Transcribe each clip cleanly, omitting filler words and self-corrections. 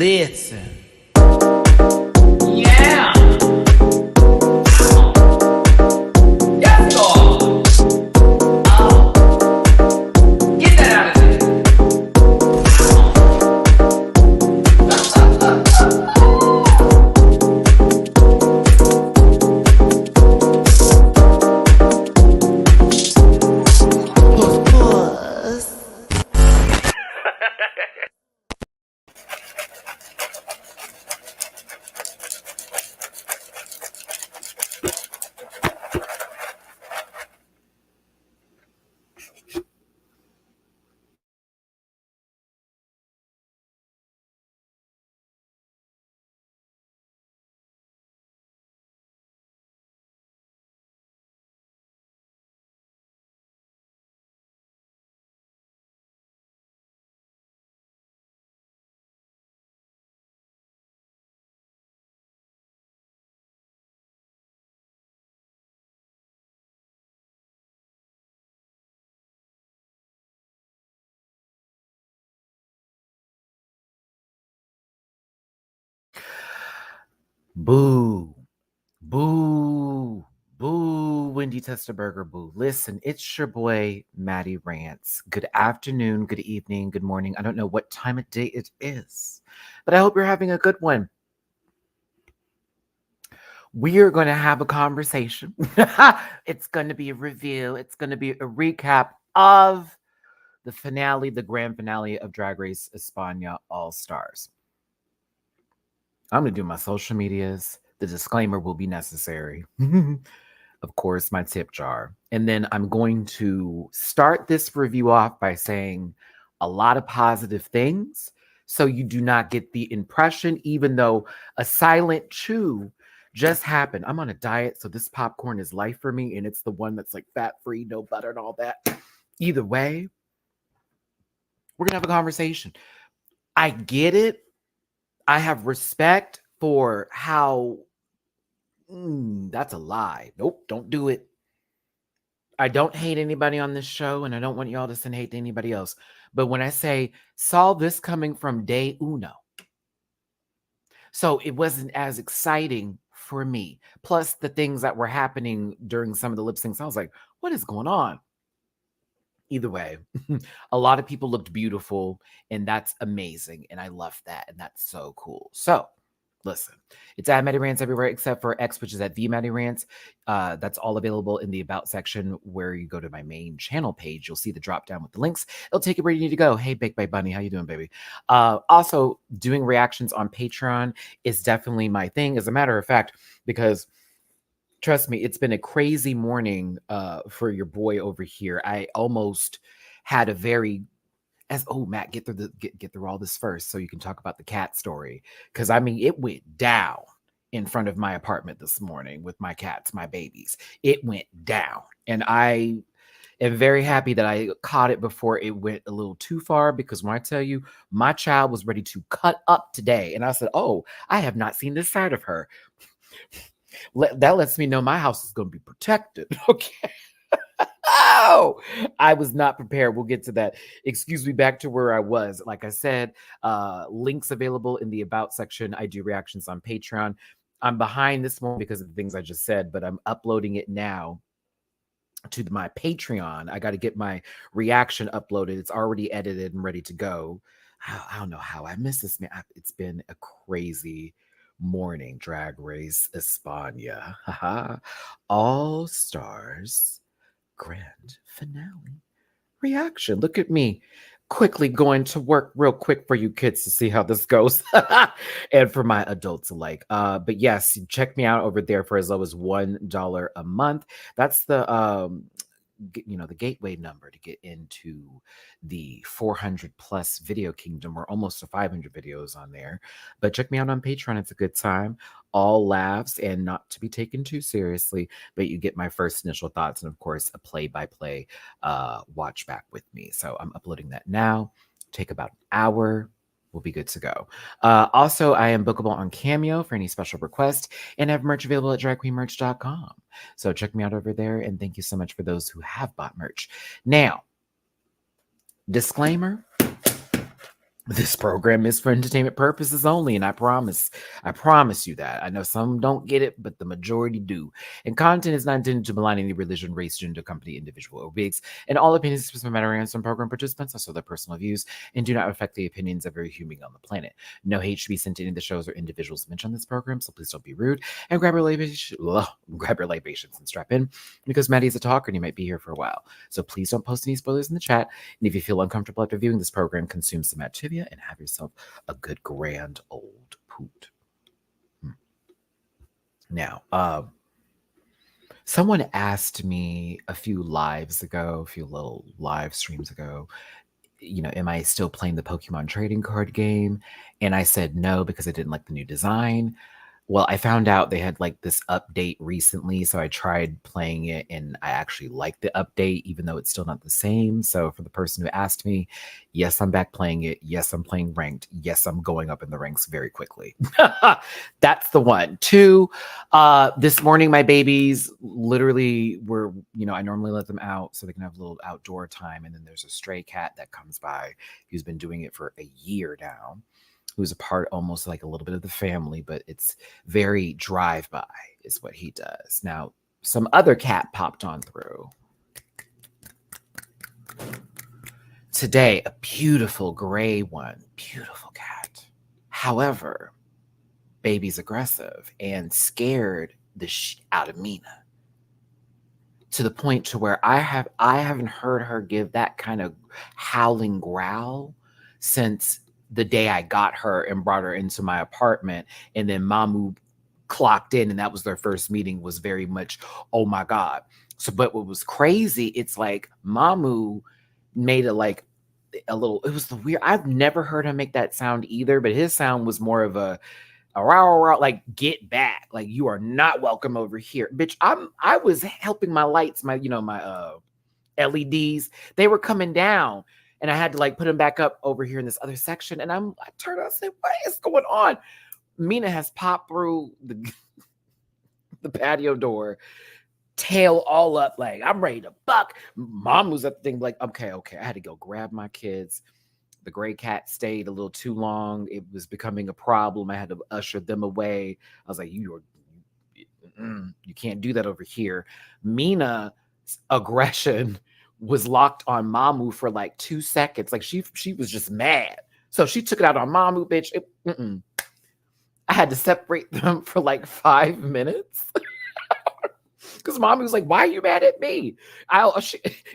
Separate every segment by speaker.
Speaker 1: Listen. Yeah. Yes, God. Oh. Get that out of there.
Speaker 2: Boo, boo, boo, Wendy Testerberger, boo. Listen, it's your boy, Maddie Rants. Good afternoon, good evening, good morning. I don't know what time of day it is, but I hope you're having a good one. We are going to have a conversation. It's going to be a review, it's going to be a recap of the finale, the grand finale of Drag Race España All Stars. I'm going to do my social medias. The disclaimer will be necessary. Of course, my tip jar. And then I'm going to start this review off by saying a lot of positive things so you do not get the impression, even though a silent chew just happened. I'm on a diet, so this popcorn is life for me, and it's the one that's like fat-free, no butter and all that. Either way, we're going to have a conversation. I get it. I have respect for how that's a lie. Nope, don't do it. I don't hate anybody on this show, and I don't want y'all to send hate to anybody else. But when I say saw this coming from day uno, so it wasn't as exciting for me. Plus the things that were happening during some of the lip syncs, I was like, what is going on? Either way, a lot of people looked beautiful, and that's amazing. And I love that. And that's so cool. So listen, it's at Maddie Rants everywhere except for X, which is at the Maddie Rants. That's all available in the About section where you go to my main channel page. You'll see the drop down with the links. It'll take you where you need to go. Hey, Bake by Bunny, how you doing, baby? Also, doing reactions on Patreon is definitely my thing. As a matter of fact, because trust me, it's been a crazy morning for your boy over here. I almost had a very Matt, get through all this first so you can talk about the cat story. Because I mean, it went down in front of my apartment this morning with my cats, my babies. It went down. And I am very happy that I caught it before it went a little too far, because when I tell you, my child was ready to cut up today. And I said, oh, I have not seen this side of her. That lets me know my house is going to be protected. Okay. Oh, I was not prepared. We'll get to that. Excuse me, back to where I was. Like I said, links available in the About section. I do reactions on Patreon. I'm behind this morning because of the things I just said, but I'm uploading it now to my Patreon. I got to get my reaction uploaded. It's already edited and ready to go. I don't know how I missed this, man. It's been a crazy morning. Drag Race España. All Stars grand finale reaction. Look at me quickly going to work real quick for you kids to see how this goes and for my adults alike. But yes, check me out over there for as low as $1 a month. That's the the gateway number to get into the 400 plus video kingdom. We're almost to 500 videos on there, but check me out on Patreon. It's a good time, all laughs and not to be taken too seriously, but you get my first initial thoughts and of course a play-by-play watch back with me. So I'm uploading that now. Take about an hour. We'll be good to go. Also, I am bookable on Cameo for any special requests, and I have merch available at dragqueenmerch.com. So check me out over there, and thank you so much for those who have bought merch. Now, disclaimer, This program is for entertainment purposes only, and I promise you that. I know some don't get it, but the majority do. And content is not intended to malign any religion, race, gender, company, individual, or wigs. And all opinions expressed by matter and some program participants are so their personal views and do not affect the opinions of every human on the planet. No hate should be sent to any of the shows or individuals mentioned on this program, so please don't be rude and grab your libations and strap in because Maddie is a talker and you might be here for a while. So please don't post any spoilers in the chat. And if you feel uncomfortable after viewing this program, consume some activia and have yourself a good grand old poot. Now, someone asked me a few little live streams ago, am I still playing the Pokemon trading card game? And I said no because I didn't like the new design. Well, I found out they had like this update recently, so I tried playing it and I actually liked the update, even though it's still not the same. So, for the person who asked me, yes, I'm back playing it. Yes, I'm playing ranked. Yes, I'm going up in the ranks very quickly. That's the one. Two, this morning, my babies literally were, I normally let them out so they can have a little outdoor time. And then there's a stray cat that comes by who's been doing it for a year now, who's a part almost like a little bit of the family, but it's very drive-by is what he does. Now, some other cat popped on through. Today, a beautiful gray one. Beautiful cat. However, baby's aggressive and scared the shit out of Mina to the point to where I haven't heard her give that kind of howling growl since the day I got her and brought her into my apartment. And then Mamu clocked in, and that was their first meeting, was very much, oh my God. So, but what was crazy, it's like Mamu made it like a little, it was the weird, I've never heard him make that sound either, but his sound was more of a rah, like get back, like you are not welcome over here, bitch. I was helping my lights, my LEDs, they were coming down, and I had to like put them back up over here in this other section. And I turned out and said, what is going on? Mina has popped through the patio door, tail all up, like I'm ready to buck. Mom was at the thing, like, okay. I had to go grab my kids. The gray cat stayed a little too long. It was becoming a problem. I had to usher them away. I was like, you can't do that over here. Mina's aggression was locked on Mamu for like 2 seconds. Like she was just mad. So she took it out on Mamu, bitch. I had to separate them for like 5 minutes. Because Mommy was like, why are you mad at me?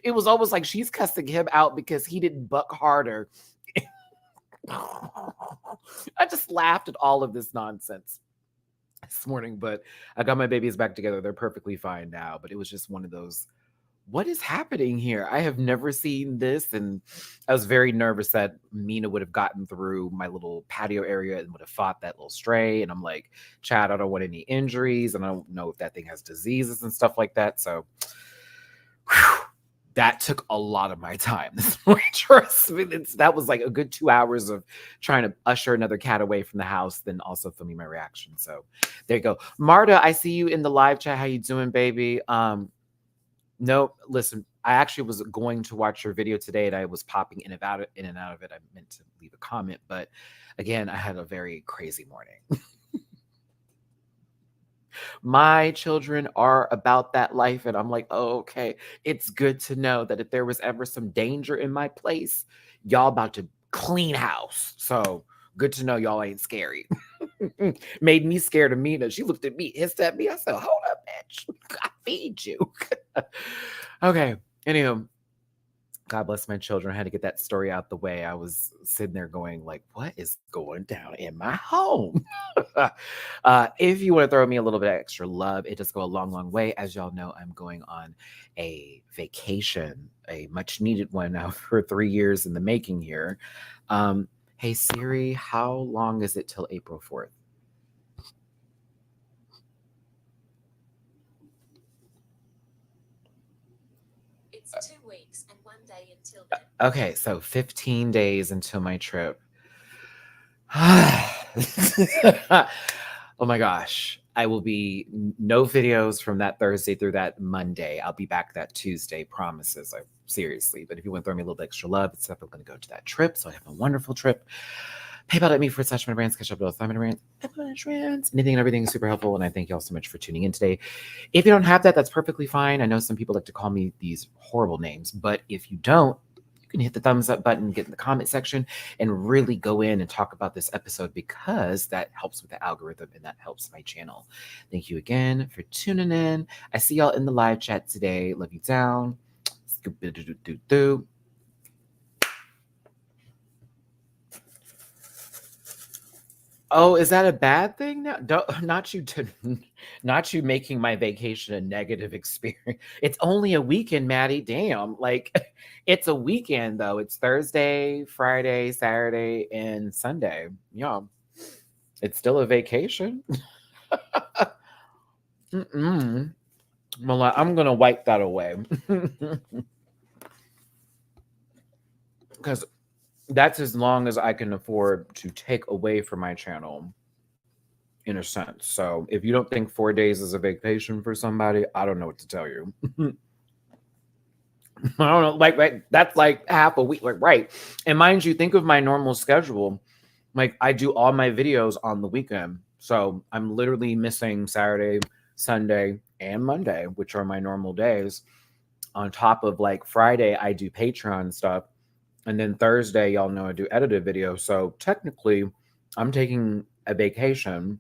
Speaker 2: It was almost like she's cussing him out because he didn't buck harder. I just laughed at all of this nonsense this morning, but I got my babies back together. They're perfectly fine now, but it was just one of those, what is happening here? I have never seen this, and I was very nervous that Mina would have gotten through my little patio area and would have fought that little stray, and I'm like, Chad, I don't want any injuries, and I don't know if that thing has diseases and stuff like that, so whew, that took a lot of my time this morning. Trust me, that was like a good 2 hours of trying to usher another cat away from the house, then also filming my reaction. So there you go. Marta, I see you in the live chat. How you doing, baby? No, listen, I actually was going to watch your video today and I was popping in and out of it. I meant to leave a comment, but again, I had a very crazy morning. My children are about that life, and I'm like, oh, okay. It's good to know that if there was ever some danger in my place, y'all about to clean house. So good to know y'all ain't scary. Made me scared of Mina. She looked at me, hissed at me. I said, hold up, bitch. I feed you. Okay. Anywho, God bless my children. I had to get that story out the way. I was sitting there going like, what is going down in my home? If you want to throw me a little bit of extra love, it does go a long, long way. As y'all know, I'm going on a vacation, a much needed one now for 3 years in the making here. Hey Siri, how long is it till April 4th?
Speaker 3: It's 2 weeks and 1 day until then.
Speaker 2: Okay, so 15 days until my trip. Oh my gosh. I will be no videos from that Thursday through that Monday. I'll be back that Tuesday, promises. Seriously. But if you want to throw me a little extra love, it's definitely going to go to that trip. So I have a wonderful trip. PayPal.me for such brands, catch up with Simon Brands, anything and everything is super helpful. And I thank you all so much for tuning in today. If you don't have that, that's perfectly fine. I know some people like to call me these horrible names, but if you don't, you can hit the thumbs up button, get in the comment section, and really go in and talk about this episode because that helps with the algorithm and that helps my channel. Thank you again for tuning in. I see y'all in the live chat today. Love you down. Oh, is that a bad thing now? Not you making my vacation a negative experience. It's only a weekend, Maddie. Damn. Like it's a weekend though. It's Thursday, Friday, Saturday, and Sunday. Yeah. It's still a vacation. Well, I'm gonna wipe that away. Because that's as long as I can afford to take away from my channel, in a sense. So if you don't think 4 days is a vacation for somebody, I don't know what to tell you. I don't know, like that's like half a week, like right. And mind you, think of my normal schedule. Like I do all my videos on the weekend. So I'm literally missing Saturday, Sunday, and Monday, which are my normal days. On top of like Friday, I do Patreon stuff. And then Thursday, y'all know I do edited videos. So technically, I'm taking a vacation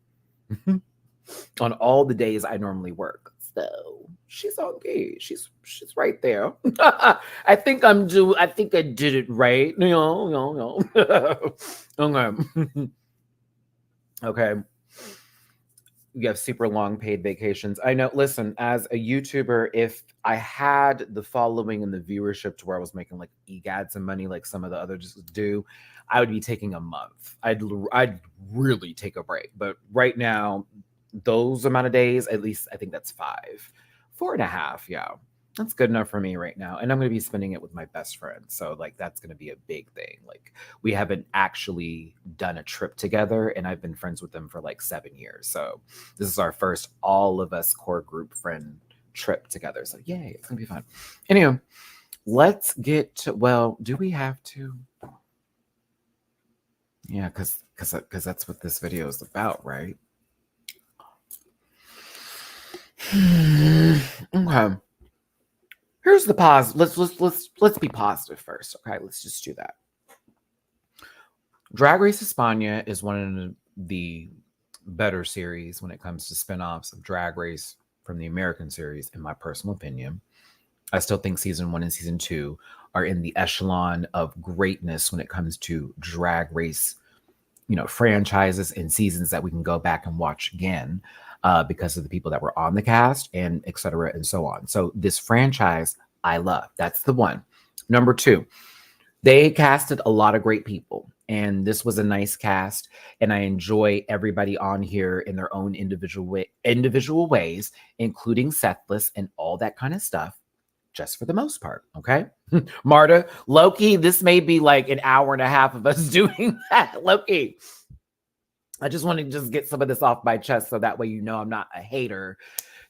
Speaker 2: on all the days I normally work. So she's okay. She's right there. I think I did it right. No. Okay. Okay. You have super long paid vacations. I know. Listen, as a YouTuber, if I had the following and the viewership to where I was making like EGADs and money like some of the others do, I would be taking a month. I'd really take a break. But right now, those amount of days, at least I think that's 5, 4.5. Yeah, that's good enough for me right now. And I'm going to be spending it with my best friend. So like, that's going to be a big thing. Like we haven't actually done a trip together and I've been friends with them for like 7 years. So this is our first, all of us core group friend trip together. So yay, it's going to be fun. Anyway, let's get to, well, do we have to? Yeah, because that's what this video is about, right? Okay. Here's the positive. Let's be positive first. Okay, let's just do that. Drag Race España is one of the better series when it comes to spinoffs of Drag Race from the American series, in my personal opinion. I still think season 1 and season 2 are in the echelon of greatness when it comes to Drag Race, franchises and seasons that we can go back and watch again because of the people that were on the cast and et cetera and so on. So this franchise I love. That's the one. Number 2, they casted a lot of great people. And this was a nice cast. And I enjoy everybody on here in their own individual ways, including Sethless and all that kind of stuff, just for the most part. Okay. Marta, Loki, this may be like an hour and a half of us doing that. Loki, I just want to just get some of this off my chest so that way I'm not a hater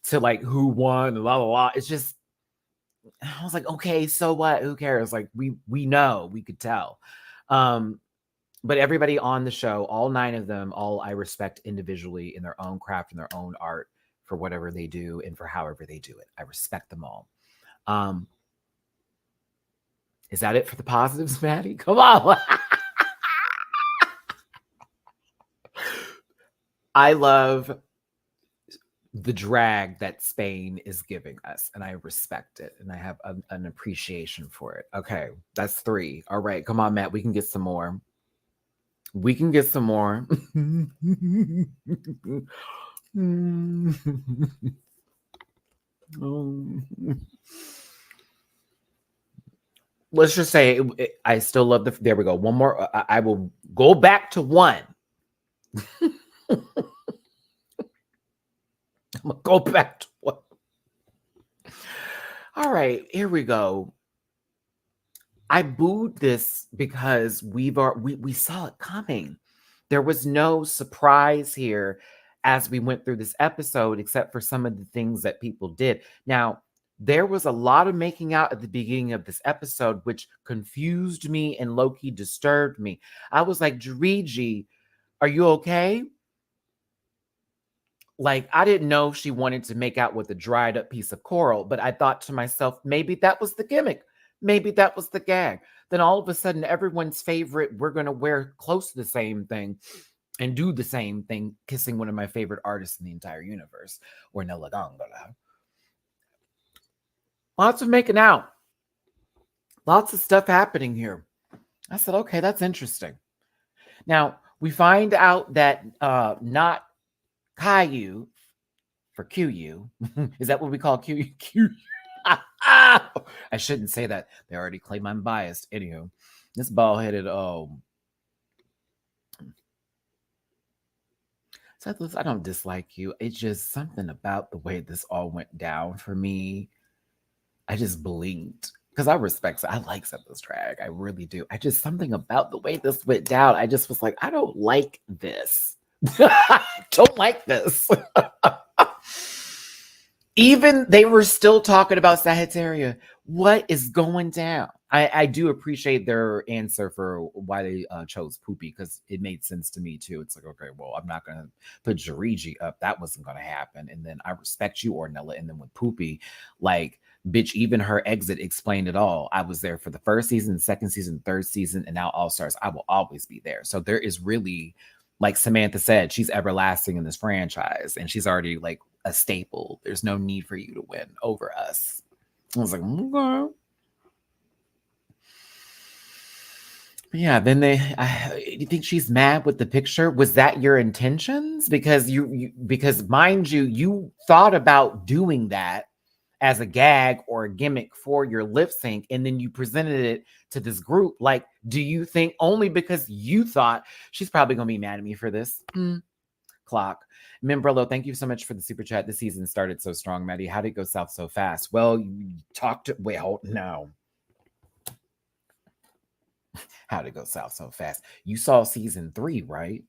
Speaker 2: to like who won, blah, blah, blah. It's just, I was like, okay, so what? Who cares? Like we know, we could tell. But everybody on the show, all 9 of them, all I respect individually in their own craft and their own art for whatever they do and for however they do it. I respect them all. Is that it for the positives, Maddie? Come on. I love the drag that Spain is giving us, and I respect it, and I have an appreciation for it. Okay, that's 3. All right, come on, Matt. We can get some more. We can get some more. Let's just say I still love there we go. One more. I will go back to 1. I'm gonna go back to 1. All right, here we go. I booed this because we saw it coming. There was no surprise here as we went through this episode, except for some of the things that people did. Now, there was a lot of making out at the beginning of this episode, which confused me and low-key disturbed me. I was like, Jariji, are you okay? Like, I didn't know she wanted to make out with a dried up piece of coral, but I thought to myself, maybe that was the gimmick. Maybe that was the gag. Then all of a sudden, everyone's favorite, we're going to wear close to the same thing and do the same thing, kissing one of my favorite artists in the entire universe, Ornella Dongola. Lots of making out. Lots of stuff happening here. I said, okay, that's interesting. Now, we find out that not Caillou for QU. Is that what we call QU? I shouldn't say that. They already claim I'm biased. Anywho, this bald-headed, so I don't dislike you. It's just something about the way this all went down for me. I just blinked. Because I like Seppa's drag. I really do. Something about the way this went down. I just was like, I don't like this. I don't like this. Even they were still talking about Sagittaria. What is going down? I do appreciate their answer for why they chose Poopy, because it made sense to me too. It's like, okay, well, I'm not going to put Jariji up. That wasn't going to happen. And then I respect you, Ornella. And then with Poopy, like, bitch, even her exit explained it all. I was there for the first season, second season, third season, and now All Stars. I will always be there. So there is really, like Samantha said, she's everlasting in this franchise, and she's already like a staple. There's no need for you to win over us. I was like, okay. Yeah, then you think she's mad with the picture? Was that your intentions? Because because mind you, you thought about doing that as a gag or a gimmick for your lip sync, and then you presented it to this group. Like, do you think only because you thought she's probably gonna be mad at me for this? Clock. Membrello, thank you so much for the super chat. This season started so strong, Maddie. How did it go south so fast? Well, you talked to, no. How did it go south so fast? You saw season 3, right?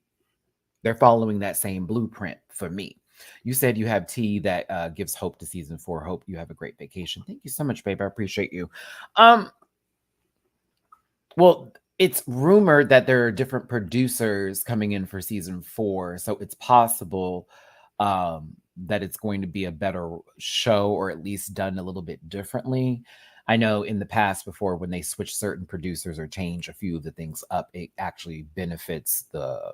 Speaker 2: They're following that same blueprint for me. You said you have tea that gives hope to season 4. Hope you have a great vacation. Thank you so much, babe. I appreciate you. Well, it's rumored that there are different producers coming in for season 4, so it's possible that it's going to be a better show, or at least done a little bit differently. I know in the past, before, when they switch certain producers or change a few of the things up, it actually benefits the,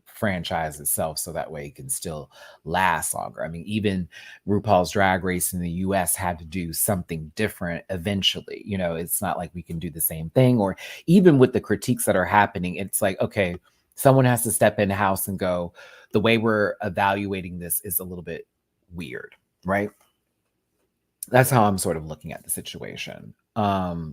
Speaker 2: franchise itself, so that way it can still last longer. I mean, even RuPaul's Drag Race in the US had to do something different eventually. It's not like we can do the same thing. Or even with the critiques that are happening, it's like, okay, someone has to step in the house and go, the way we're evaluating this is a little bit weird, right? That's how I'm sort of looking at the situation. Here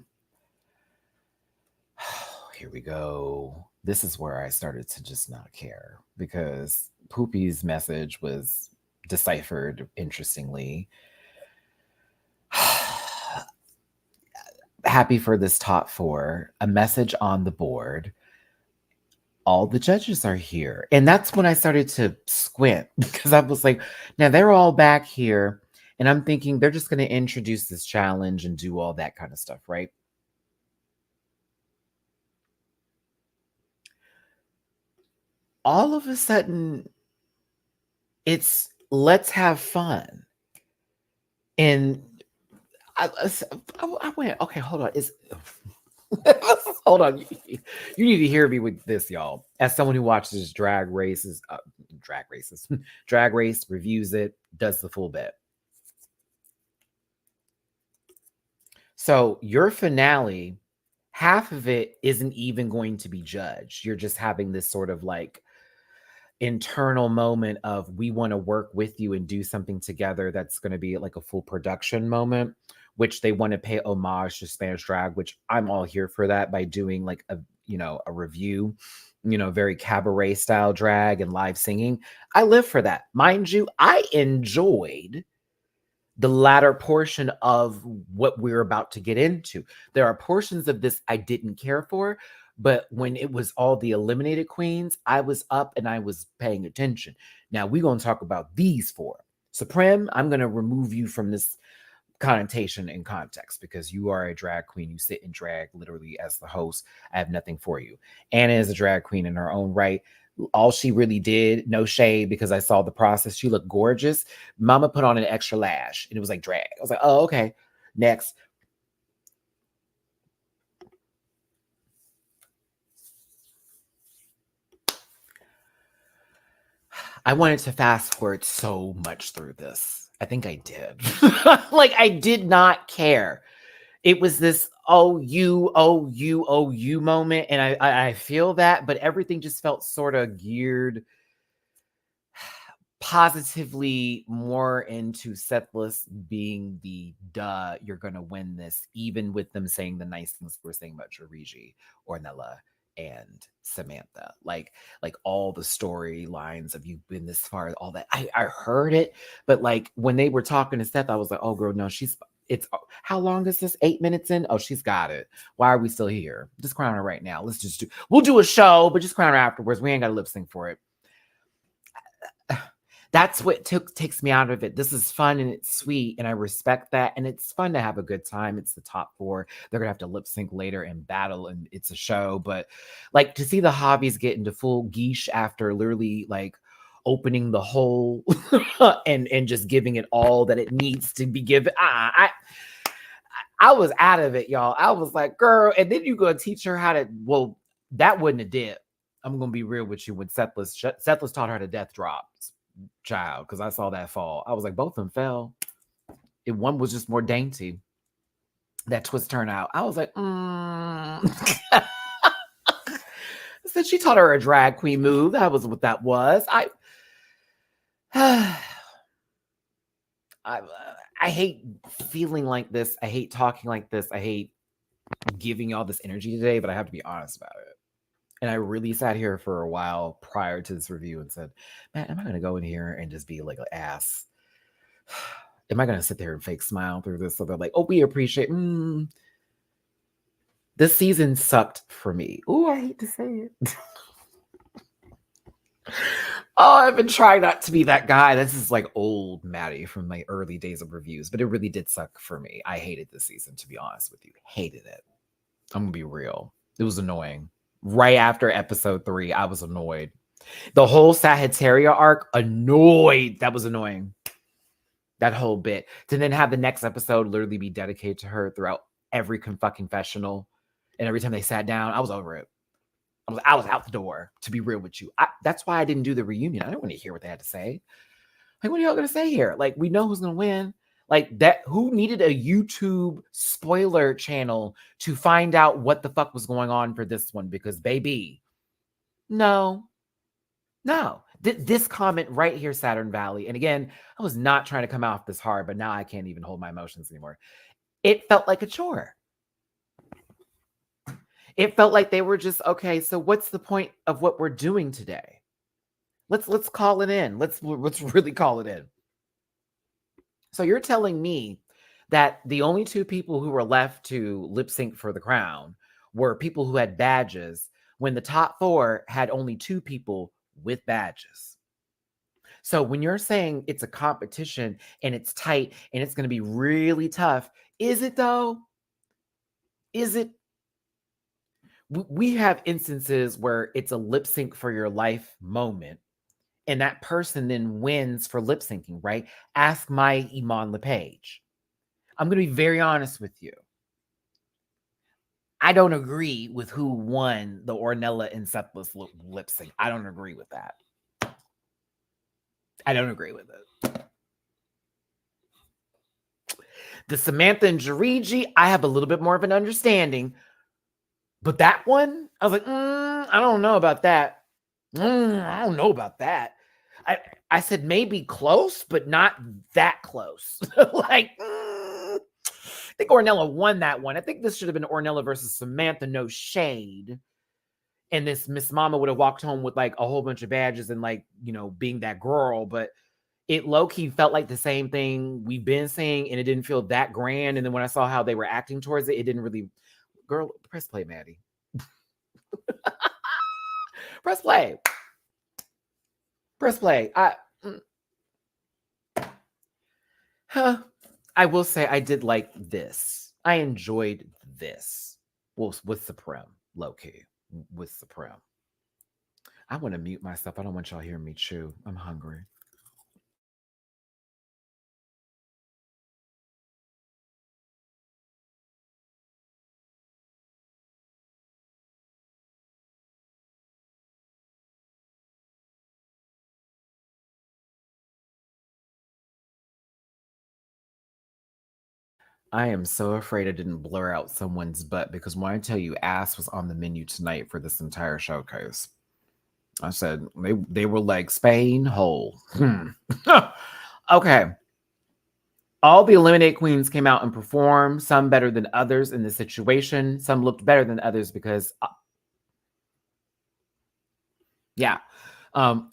Speaker 2: we go. This is where I started to just not care, because Poopy's message was deciphered interestingly. Happy for this top 4. A message on the board. All the judges are here. And that's when I started to squint, because I was like, now they're all back here. And I'm thinking they're just going to introduce this challenge and do all that kind of stuff, right? All of a sudden, it's let's have fun. And I went, okay, hold on. Hold on. You need to hear me with this, y'all. As someone who watches drag race, reviews it, does the full bit. So your finale, half of it isn't even going to be judged. You're just having this sort of like internal moment of, we want to work with you and do something together that's going to be like a full production moment, which they want to pay homage to Spanish drag, which I'm all here for that, by doing like a review, very cabaret style drag and live singing. I live for that. Mind you, I enjoyed the latter portion of what we're about to get into. There are portions of this I didn't care for, but when it was all the eliminated queens, I was up and I was paying attention. Now we're going to talk about these four. Supreme, I'm going to remove you from this connotation and context because you are a drag queen. You sit in drag literally as the host. I have nothing for you. Anna is a drag queen in her own right. All she really did, no shade, because I saw the process. She looked gorgeous. Mama put on an extra lash and it was like drag. I was like, oh, okay. Next. I wanted to fast forward so much through this. I think I did. Like, I did not care. It was this you moment. And I feel that, but everything just felt sort of geared positively more into Sethless being the you're gonna win this, even with them saying the nice things we're saying about Jariji, Ornella, and Samantha. Like all the storylines of you've been this far, all that. I heard it, but like when they were talking to Seth, I was like, oh girl, no, it's how long is this? 8 minutes in? Oh, she's got it. Why are we still here? Just crown her right now. We'll do a show, but just crown her afterwards. We ain't got to lip sync for it. That's what takes me out of it. This is fun and it's sweet, and I respect that. And it's fun to have a good time. It's the top four. They're gonna have to lip sync later and battle, and it's a show. But like to see the hobbies get into full geesh after literally like opening the hole and just giving it all that it needs to be given. I was out of it, y'all. I was like, girl, and then you gonna teach her how to. Well, that wouldn't have did. I'm gonna be real with you. When Sethless taught her to death drops. Child, because I saw that fall. I was like, both of them fell. And one was just more dainty. That twist turned out. I was like, I said she taught her a drag queen move. That was what that was. I hate feeling like this. I hate talking like this. I hate giving y'all this energy today, but I have to be honest about it. And I really sat here for a while prior to this review and said, man, am I going to go in here and just be like an ass? Am I going to sit there and fake smile through this? So they're like, oh, we appreciate. This season sucked for me. Oh, I hate to say it. Oh, I've been trying not to be that guy. This is like old Maddie from my early days of reviews, but it really did suck for me. I hated this season, to be honest with you. Hated it. I'm going to be real. It was annoying. Right after episode 3, I was annoyed. The whole Sagittaria arc, annoyed. That was annoying. That whole bit. To then have the next episode literally be dedicated to her throughout every confessional. And every time they sat down, I was over it. I was out the door, to be real with you. That's why I didn't do the reunion. I didn't want to hear what they had to say. Like, what are y'all going to say here? Like, we know who's going to win. Like that, who needed a YouTube spoiler channel to find out what the fuck was going on for this one? Because baby, no. This comment right here, Saturn Valley. And again, I was not trying to come off this hard, but now I can't even hold my emotions anymore. It felt like a chore. It felt like they were just, okay, so what's the point of what we're doing today? Let's call it in. Let's really call it in. So you're telling me that the only 2 people who were left to lip sync for the crown were people who had badges when the top 4 had only 2 people with badges. So when you're saying it's a competition and it's tight and it's going to be really tough, is it though? Is it? We have instances where it's a lip sync for your life moment. And that person then wins for lip syncing, right? Ask my Iman LePage. I'm going to be very honest with you. I don't agree with who won the Ornella and Sethless lip sync. I don't agree with that. I don't agree with it. The Samantha and Jariji, I have a little bit more of an understanding. But that one, I was like, I don't know about that. I don't know about that. I said maybe close, but not that close. Like, I think Ornella won that one. I think this should have been Ornella versus Samantha, no shade. And this Miss Mama would have walked home with like a whole bunch of badges and like, you know, being that girl. But it low-key felt like the same thing we've been seeing, and it didn't feel that grand. And then when I saw how they were acting towards it, it didn't really. Girl, press play, Maddie. Press play. Press play. I will say I did like this. I enjoyed this. Well, with Supreme, low-key. With Supreme. I want to mute myself. I don't want y'all hearing me chew. I'm hungry. I am so afraid I didn't blur out someone's butt, because when I tell you ass was on the menu tonight for this entire showcase, I said they were like Spain whole. Okay. All the Eliminate Queens came out and performed, some better than others in the situation. Some looked better than others because,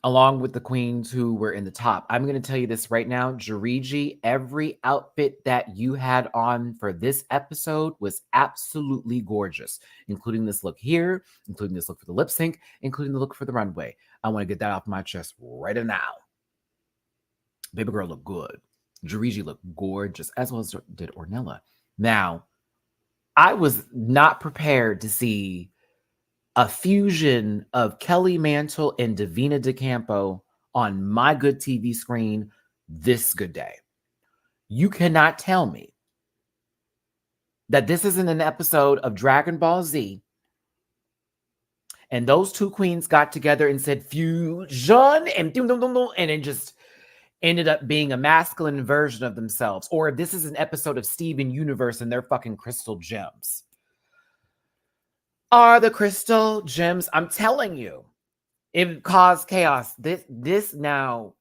Speaker 2: along with the queens who were in the top. I'm going to tell you this right now, Jariji, every outfit that you had on for this episode was absolutely gorgeous, including this look here, including this look for the lip sync, including the look for the runway. I want to get that off my chest right now. Baby girl looked good. Jariji looked gorgeous, as well as did Ornella. Now, I was not prepared to see a fusion of Kelly Mantle and Davina DeCampo on my good TV screen this good day. You cannot tell me that this isn't an episode of Dragon Ball Z and those two queens got together and said fusion and it just ended up being a masculine version of themselves. Or this is an episode of Steven Universe and their fucking crystal gems. Are the crystal gems? I'm telling you, it caused chaos. This now,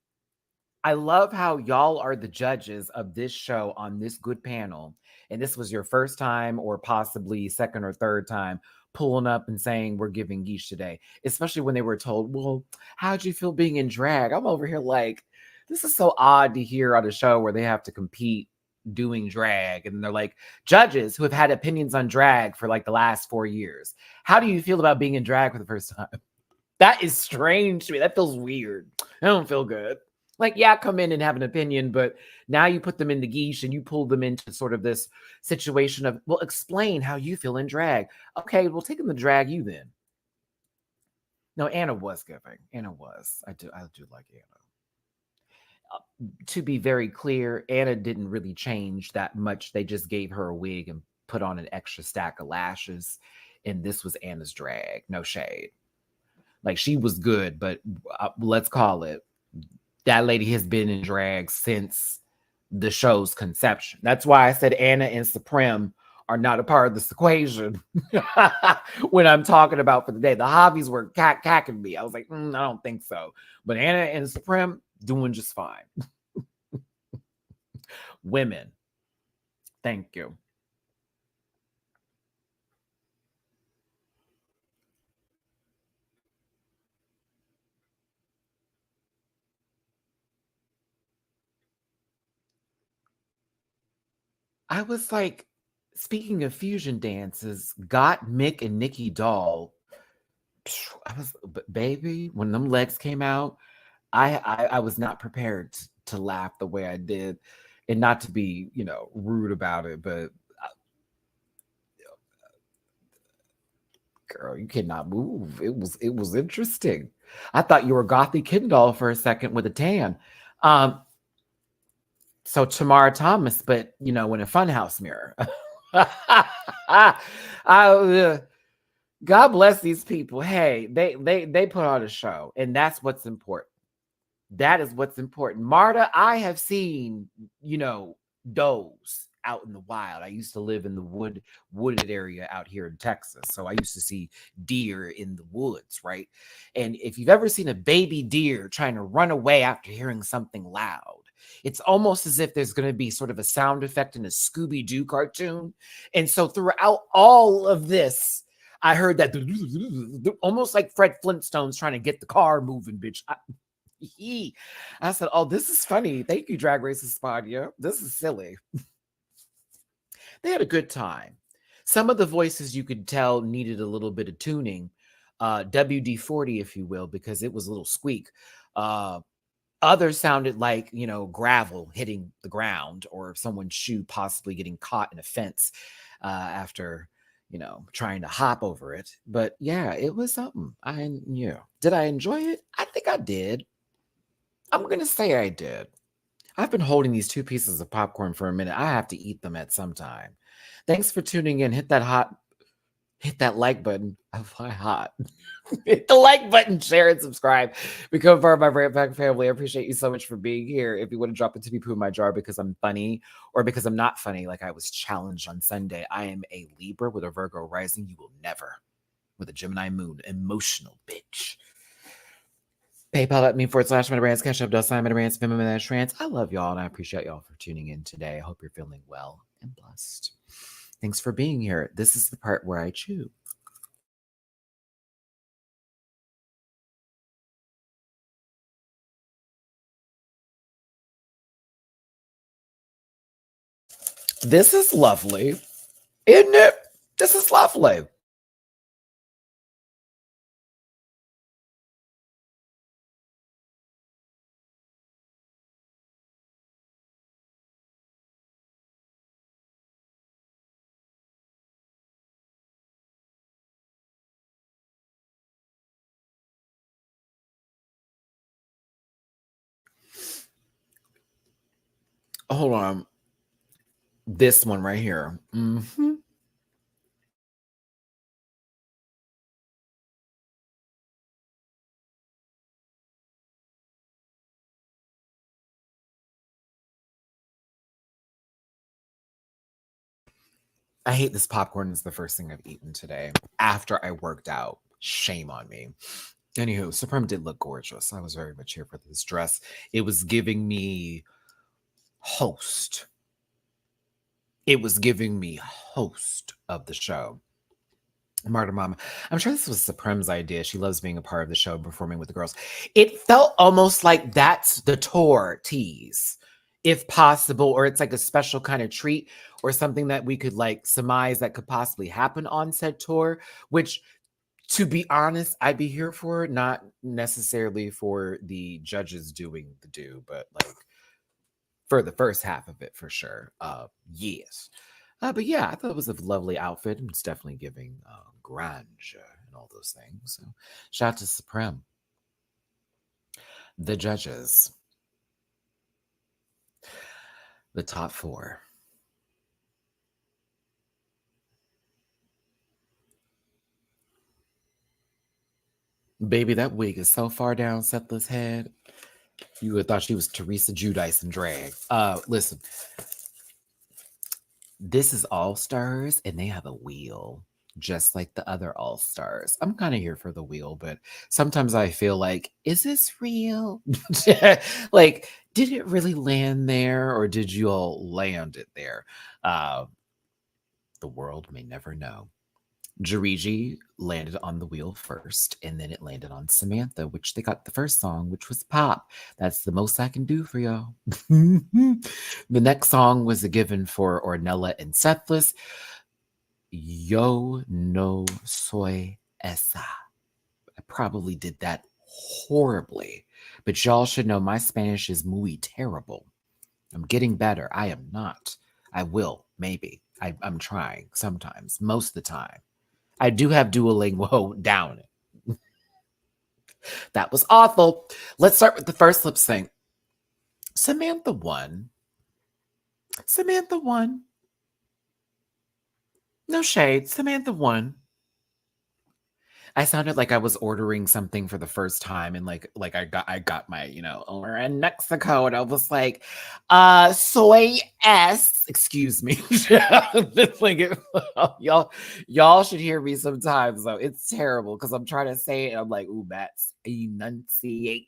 Speaker 2: I love how y'all are the judges of this show on this good panel. And this was your first time or possibly second or third time pulling up and saying we're giving Geesh today, especially when they were told, well, how'd you feel being in drag? I'm over here like, this is so odd to hear on a show where they have to compete doing drag. And they're like, judges who have had opinions on drag for like the last 4 years. How do you feel about being in drag for the first time? That is strange to me. That feels weird. I don't feel good. Like, yeah, come in and have an opinion, but now you put them in the geesh and you pull them into sort of this situation of, well, explain how you feel in drag. Okay, well, take them to drag you then. No, Anna was giving. Anna was. I do like Anna. To be very clear, Anna didn't really change that much. They just gave her a wig and put on an extra stack of lashes. And this was Anna's drag. No shade. Like, she was good, but let's call it, that lady has been in drag since the show's conception. That's why I said Anna and Supreme are not a part of this equation when I'm talking about for the day. The hobbies were cacking me. I was like, I don't think so. But Anna and Supreme doing just fine. Women. Thank you. I was like, speaking of fusion dances, Got Mick and Nikki Doll. I was, baby, when them legs came out, I was not prepared to laugh the way I did, and not to be, rude about it, but girl, you cannot move. It was interesting. I thought you were Gothy Kendall for a second with a tan. So Tamara Thomas, but in a funhouse mirror. God bless these people. Hey, they put on a show, and that's what's important. That is what's important. Marta, I have seen, does out in the wild. I used to live in the wooded area out here in Texas. So I used to see deer in the woods, right? And if you've ever seen a baby deer trying to run away after hearing something loud, it's almost as if there's going to be sort of a sound effect in a Scooby-Doo cartoon. And so throughout all of this, I heard that almost like Fred Flintstone's trying to get the car moving, bitch. I said, "Oh, this is funny. Thank you, Drag Race España. This is silly." They had a good time. Some of the voices you could tell needed a little bit of tuning, WD-40, if you will, because it was a little squeak. Uh, Others sounded like, gravel hitting the ground or someone's shoe possibly getting caught in a fence after, trying to hop over it. But yeah, it was something. Did I enjoy it? I think I did. I'm going to say I did. I've been holding these two pieces of popcorn for a minute. I have to eat them at some time. Thanks for tuning in. Hit that like button. Why hot? Hit the like button, share, and subscribe. Become part of my Rant Pack family. I appreciate you so much for being here. If you want to drop a tippy poo in my jar because I'm funny or because I'm not funny, like I was challenged on Sunday, I am a Libra with a Virgo rising. You will never, with a Gemini moon, emotional bitch. PayPal.me/MetaRants, Cash App, $, MetaRants, I love y'all and I appreciate y'all for tuning in today. I hope you're feeling well and blessed. Thanks for being here. This is the part where I chew. This is lovely, isn't it? This is lovely. Hold on. This one right here. I hate this popcorn. It's the first thing I've eaten today after I worked out. Shame on me. Anywho, Supreme did look gorgeous. I was very much here for this dress. It was giving me host. It was giving me host of the show. Marta Mama. I'm sure this was Supreme's idea. She loves being a part of the show and performing with the girls. It felt almost like that's the tour tease, if possible, or it's like a special kind of treat or something that we could like surmise that could possibly happen on said tour, which, to be honest, I'd be here for it, not necessarily for the judges doing the do, but like for the first half of it for sure. Yes. But yeah, I thought it was a lovely outfit. It's definitely giving grunge and all those things. So shout out to Supreme. The judges. The top four. Baby, that wig is so far down Sethla's head. You would have thought she was Teresa Giudice in drag. Listen. This is All Stars, and they have a wheel, just like the other All Stars. I'm kind of here for the wheel, but sometimes I feel like, is this real? Like, did it really land there, or did you all land it there? The world may never know. Jariji landed on the wheel first, and then it landed on Samantha, which they got the first song, which was Pop. That's the most I can do for y'all. The next song was a given for Ornella and Sethless. Yo no soy esa. I probably did that horribly, but y'all should know my Spanish is muy terrible. I'm getting better. I am not. I will, maybe. I'm trying sometimes, most of the time. I do have Duolingo down. That was awful. Let's start with the first lip sync. Samantha won. Samantha won. No shade. Samantha won. I sounded like I was ordering something for the first time, and like I got my, we're in Mexico, and I was like, soy s. Excuse me. Like y'all should hear me sometimes though. It's terrible because I'm trying to say it, and I'm like, ooh, that's enunciate.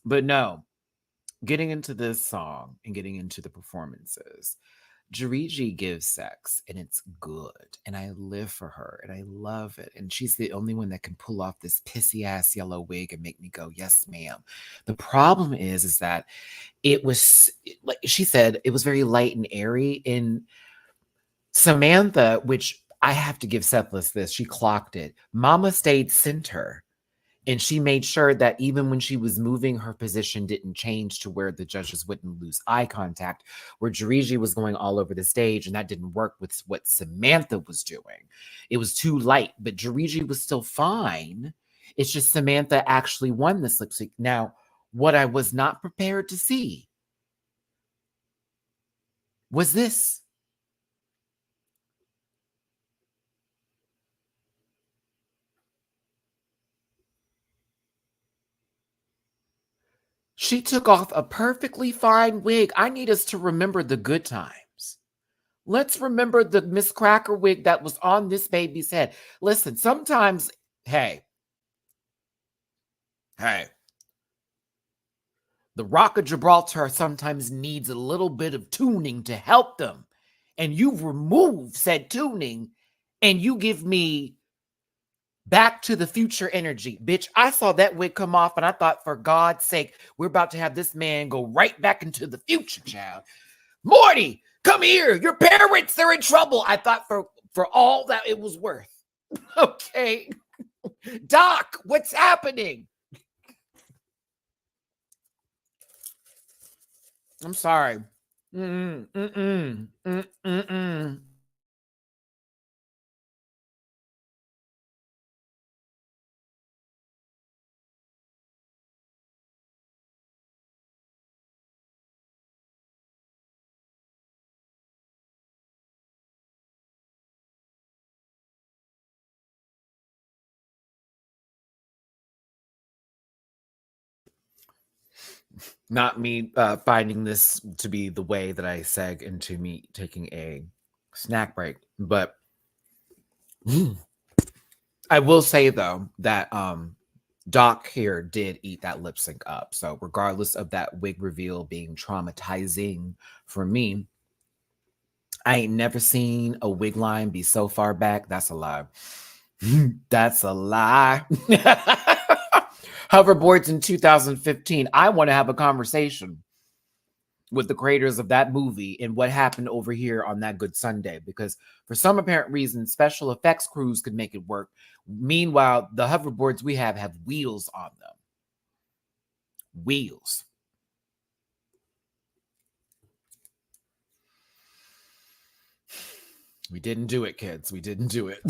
Speaker 2: But no, getting into this song and getting into the performances. Jariji gives sex and it's good. And I live for her and I love it. And she's the only one that can pull off this pissy ass yellow wig and make me go, yes, ma'am. The problem is that it was, like she said, it was very light and airy. And Samantha, which I have to give Sephless this, she clocked it. Mama stayed center. And she made sure that even when she was moving, her position didn't change to where the judges wouldn't lose eye contact, where Jariji was going all over the stage, and that didn't work with what Samantha was doing. It was too light, but Jariji was still fine. It's just Samantha actually won this lip sync. Now, what I was not prepared to see was this. She took off a perfectly fine wig. I need us to remember the good times. Let's remember the Miss Cracker wig that was on this baby's head. Listen, sometimes, hey, the Rock of Gibraltar sometimes needs a little bit of tuning to help them. And you remove said tuning and you give me Back to the Future energy. Bitch, I saw that wig come off and I thought, for God's sake, we're about to have this man go right back into the future, child. Morty, come here. Your parents are in trouble. I thought for all that it was worth. Okay. Doc, what's happening? I'm sorry. Not me finding this to be the way that I seg into me taking a snack break. But I will say, though, that Doc here did eat that lip sync up. So regardless of that wig reveal being traumatizing for me, I ain't never seen a wig line be so far back. That's a lie. That's a lie. Hoverboards in 2015. I want to have a conversation with the creators of that movie and what happened over here on that Good Sunday, because for some apparent reason, special effects crews could make it work. Meanwhile, the hoverboards we have wheels on them. Wheels. We didn't do it, kids. We didn't do it.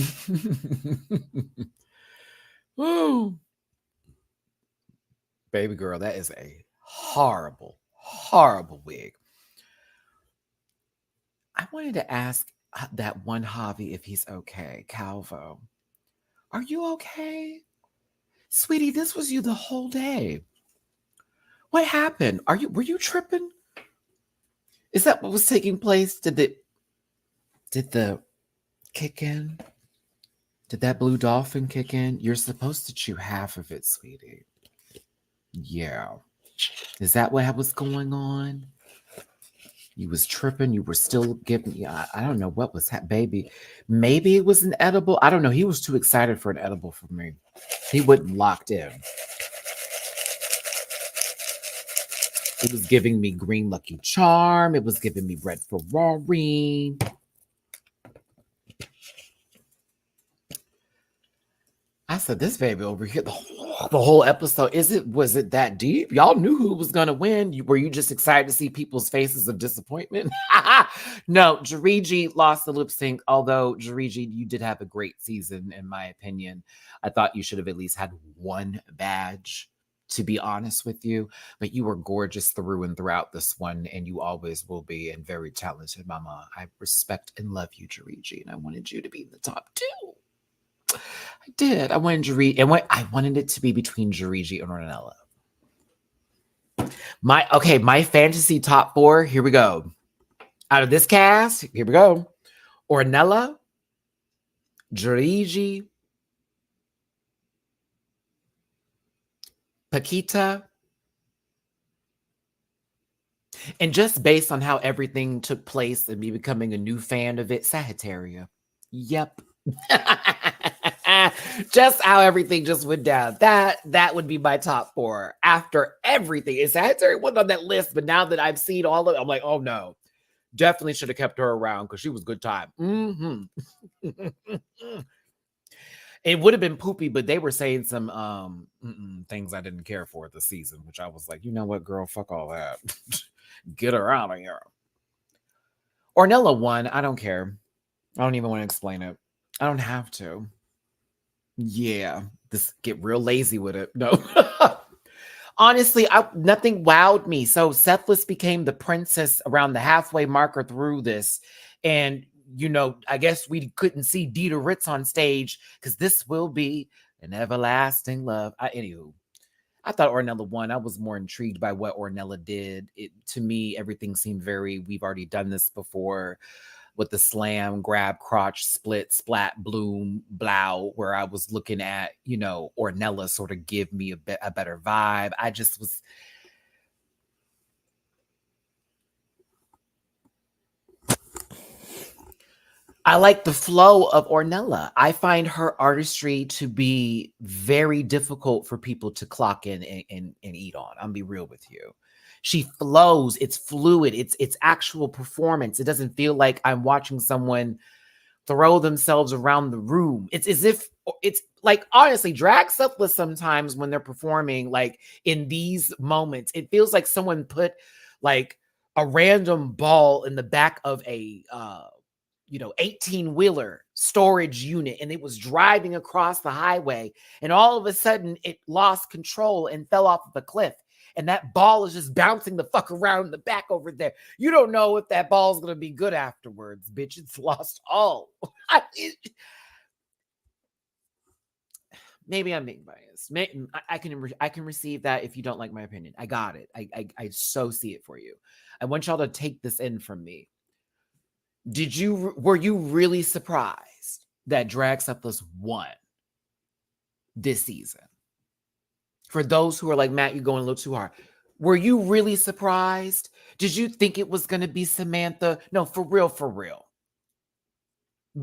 Speaker 2: Woo. Baby girl, that is a horrible, horrible wig. I wanted to ask that one Javi if he's okay. Calvo, are you okay? Sweetie, this was you the whole day. What happened? Were you tripping? Is that what was taking place? Did the kick in? Did that blue dolphin kick in? You're supposed to chew half of it, sweetie. Yeah. Is that what was going on? You was tripping. You were still giving me, I don't know what was baby. Maybe it was an edible. I don't know. He was too excited for an edible for me. He wasn't locked in. It was giving me green Lucky Charm. It was giving me red Ferrari. I said, this baby over here, the whole episode, was it that deep? Y'all knew who was going to win. Were you just excited to see people's faces of disappointment? No, Jariji lost the lip sync, although Jariji, you did have a great season, in my opinion. I thought you should have at least had one badge, to be honest with you, but you were gorgeous through and throughout this one, and you always will be, and very talented, mama. I respect and love you, Jariji, and I wanted you to be in the top 2. I did. I wanted I wanted it to be between Jariji and Ornella. My fantasy top 4. Here we go. Out of this cast, here we go. Ornella, Jariji, Paquita, And just based on how everything took place and me becoming a new fan of it, Sagittaria. Yep. Just how everything just went down. That would be my top 4 after everything. And Sagittarius wasn't on that list, but now that I've seen all of it, I'm like, oh no. Definitely should have kept her around because she was good time. It would have been poopy, but they were saying some things I didn't care for this season, which I was like, you know what, girl, fuck all that. Get her out of here. Ornella won. I don't care. I don't even want to explain it. I don't have to. Yeah, just get real lazy with it. No. Honestly, nothing wowed me. So Sethless became the princess around the halfway marker through this. And, you know, I guess we couldn't see Dita Ritz on stage because this will be an everlasting love. Anywho, I thought Ornella won. I was more intrigued by what Ornella did. To me, everything seemed we've already done this before with the slam, grab, crotch, split, splat, bloom, blow, where I was looking at, you know, Ornella sort of give me a better vibe. I just was... I like the flow of Ornella. I find her artistry to be very difficult for people to clock in and eat on. I'm gonna be real with you. She flows. It's fluid. It's actual performance. It doesn't feel like I'm watching someone throw themselves around the room. It's as if it's like, honestly, drag Sethless sometimes when they're performing, like in these moments, it feels like someone put like a random ball in the back of a 18-wheeler storage unit, and it was driving across the highway, and all of a sudden it lost control and fell off of a cliff. And that ball is just bouncing the fuck around in the back over there. You don't know if that ball's going to be good afterwards, bitch. It's lost all. Maybe I'm being biased. I can receive that if you don't like my opinion. I got it. I so see it for you. I want y'all to take this in from me. Were you really surprised that Drag Sethless won this season? For those who are like, Matt, you're going a little too hard. Were you really surprised? Did you think it was going to be Samantha? No, for real, for real.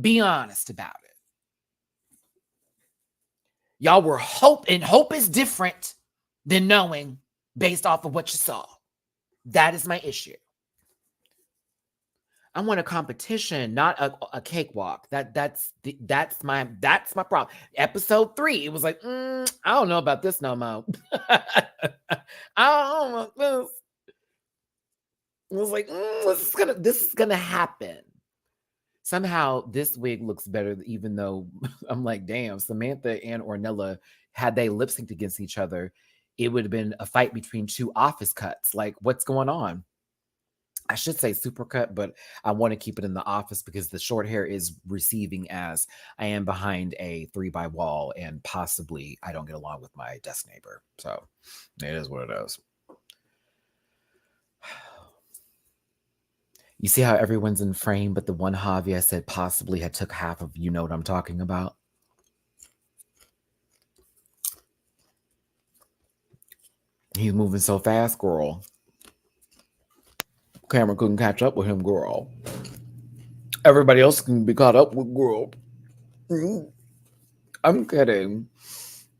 Speaker 2: Be honest about it. Y'all were hope, and hope is different than knowing based off of what you saw. That is my issue. I want a competition, not a cakewalk. That's my problem. Episode 3, it was like, I don't know about this no more. I don't know about this. It was like, this is gonna happen. Somehow this wig looks better, even though I'm like, damn, Samantha and Ornella, had they lip synced against each other, it would have been a fight between 2 office cuts. Like, what's going on? I should say supercut, but I want to keep it in the office because the short hair is receiving as I am behind a 3x wall and possibly I don't get along with my desk neighbor. So it is what it is. You see how everyone's in frame, but the one Javier said possibly had took half of, you know what I'm talking about? He's moving so fast, girl. Camera couldn't catch up with him, girl. Everybody else can be caught up with, girl. I'm kidding.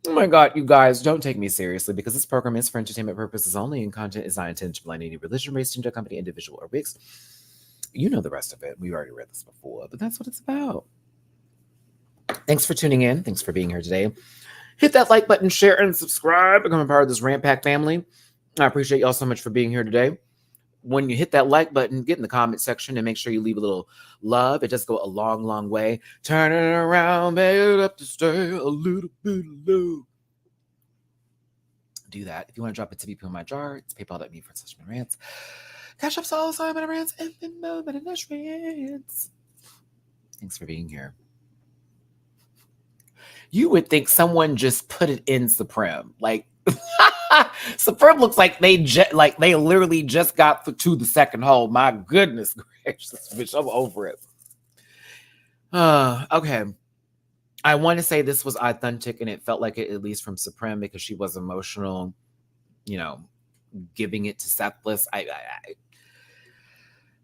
Speaker 2: Oh my God, you guys, don't take me seriously because this program is for entertainment purposes only and content is not intended to blind any religion, race, gender, company, individual, or wigs. You know the rest of it. We already read this before, but that's what it's about. Thanks for tuning in. Thanks for being here today. Hit that like button, share, and subscribe. Become a part of this Rant Pack family. I appreciate y'all so much for being here today. When you hit that like button, get in the comment section and make sure you leave a little love. It does go a long, long way. Turn it around, baby, up to stay a little bit of love. Do that. If you want to drop it to PayPal in my jar, it's paypal.me/rants. Cash up all Simon Rants and then moving in the rants. Thanks for being here. You would think someone just put it in Supreme. Like, Supreme looks like they literally just got to the second hole. My goodness gracious, bitch, I'm over it. Okay. I want to say this was authentic, and it felt like it, at least from Supreme, because she was emotional, giving it to Sethless.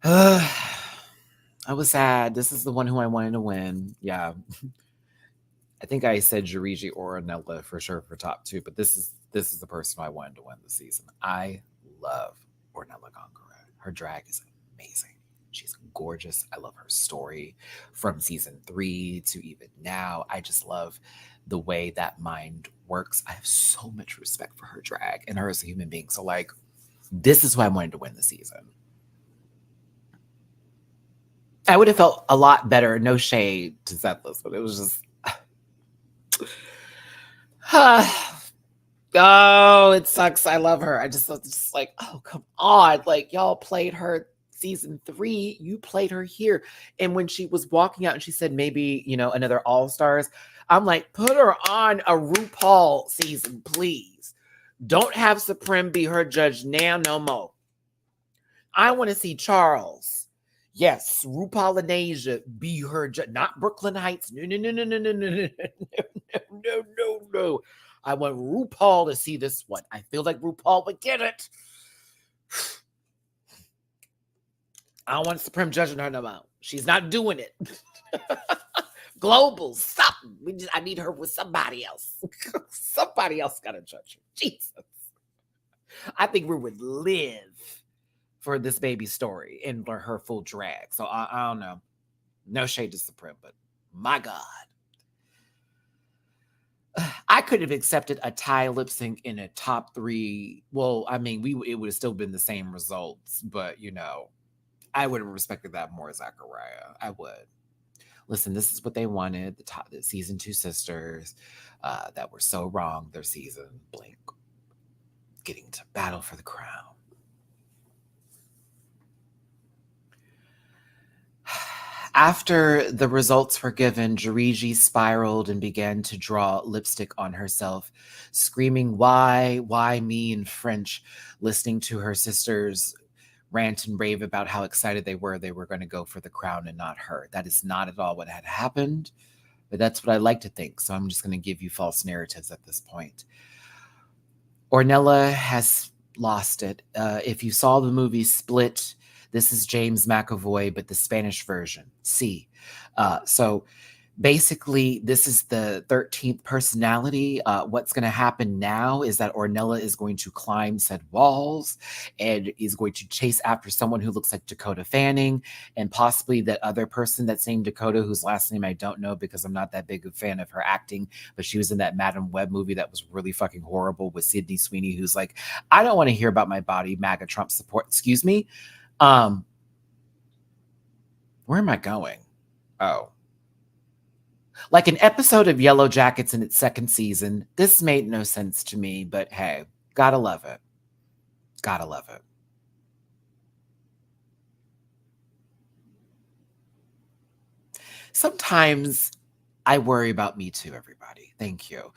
Speaker 2: I was sad. This is the one who I wanted to win. Yeah. I think I said Jiriji or Ornella for sure for top two, but this is the person I wanted to win the season. I love Ornella Gongora. Her drag is amazing. She's gorgeous. I love her story from season 3 to even now. I just love the way that mind works. I have so much respect for her drag and her as a human being. So, like, this is who I wanted to win the season. I would have felt a lot better. No shade to Zethless, but it was just. Oh, it sucks. I love her. I just was just like, oh, come on. Like, y'all played her season 3. You played her here. And when she was walking out and she said maybe, another All-Stars, I'm like, put her on a RuPaul season, please. Don't have Supreme be her judge now no more. I want to see Charles. Yes, RuPaul and Asia be her judge, not Brooklyn Heights. No. I want RuPaul to see this one. I feel like RuPaul would get it. I don't want Supreme judging her no more. She's not doing it. Global, stop. I need her with somebody else. Somebody else got to judge her. Jesus. I think we would live for this baby story and her full drag. So I don't know. No shade to Supreme, but my God. I could have accepted a tie lip sync in a top 3. Well, I mean, it would have still been the same results, but I would have respected that more, Zachariah. I would. Listen, this is what they wanted. The season 2 sisters that were so wrong their season. Blink. Getting to battle for the crown. After the results were given, Jiriji spiraled and began to draw lipstick on herself, screaming, why me in French, listening to her sisters rant and rave about how excited they were going to go for the crown and not her. That is not at all what had happened, but that's what I like to think, so I'm just going to give you false narratives at this point. Ornella has lost it. If you saw the movie Split, this is James McAvoy, but the Spanish version. See. So basically, this is the 13th personality. What's going to happen now is that Ornella is going to climb said walls and is going to chase after someone who looks like Dakota Fanning and possibly that other person, that same Dakota, whose last name I don't know because I'm not that big a fan of her acting, but she was in that Madam Web movie that was really fucking horrible with Sydney Sweeney, who's like, I don't want to hear about my body, MAGA Trump support. Excuse me. Where am I going? Oh. Like an episode of Yellow Jackets in its 2nd season. This made no sense to me, but hey, gotta love it. Gotta love it. Sometimes I worry about me too, everybody. Thank you.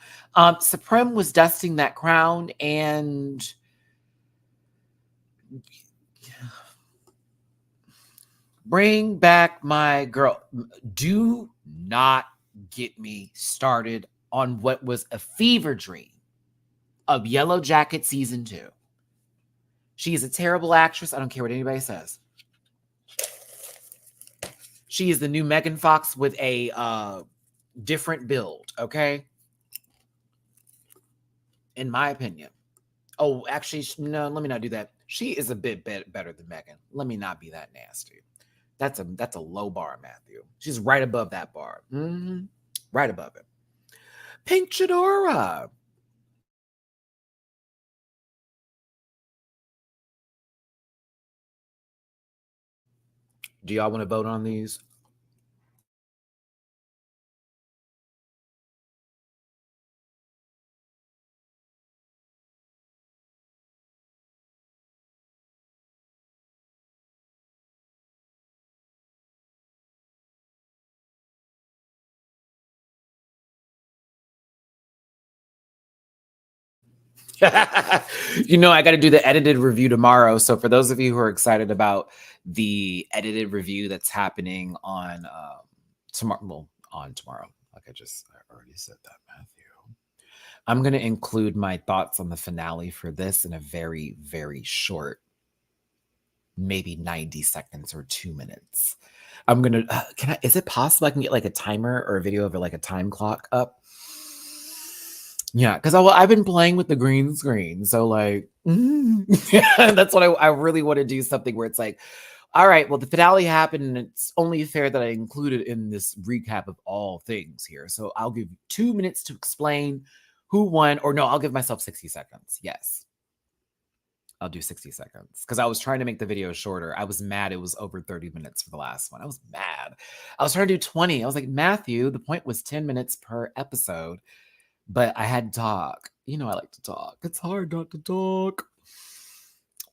Speaker 2: Supreme was dusting that crown and bring back my girl. Do not get me started on what was a fever dream of Yellow Jacket season 2. She is a terrible actress. I don't care what anybody says. She is the new Megan Fox with a different build, okay? In my opinion. Oh, actually, no, let me not do that. She is a bit better than Megan. Let me not be that nasty. That's a low bar, Matthew. She's right above that bar. Mm-hmm. Right above it. Pink Chidora. Do y'all want to vote on these? I got to do the edited review tomorrow. So for those of you who are excited about the edited review that's happening on tomorrow, like I already said that, Matthew. I'm going to include my thoughts on the finale for this in a very, very short maybe 90 seconds or 2 minutes. I'm gonna is it possible I can get like a timer or a video of like a time clock up? Yeah, because I've been playing with the green screen. So like that's what I really want to do, something where it's like, all right, well, the finale happened, and it's only fair that I include it in this recap of all things here. So I'll give you 2 minutes to explain who won, or no, I'll give myself 60 seconds. Yes. I'll do 60 seconds because I was trying to make the video shorter. I was mad it was over 30 minutes for the last one. I was mad. I was trying to do 20. I was like, Matthew, the point was 10 minutes per episode, but I had to talk. You know, I like to talk. It's hard not to talk.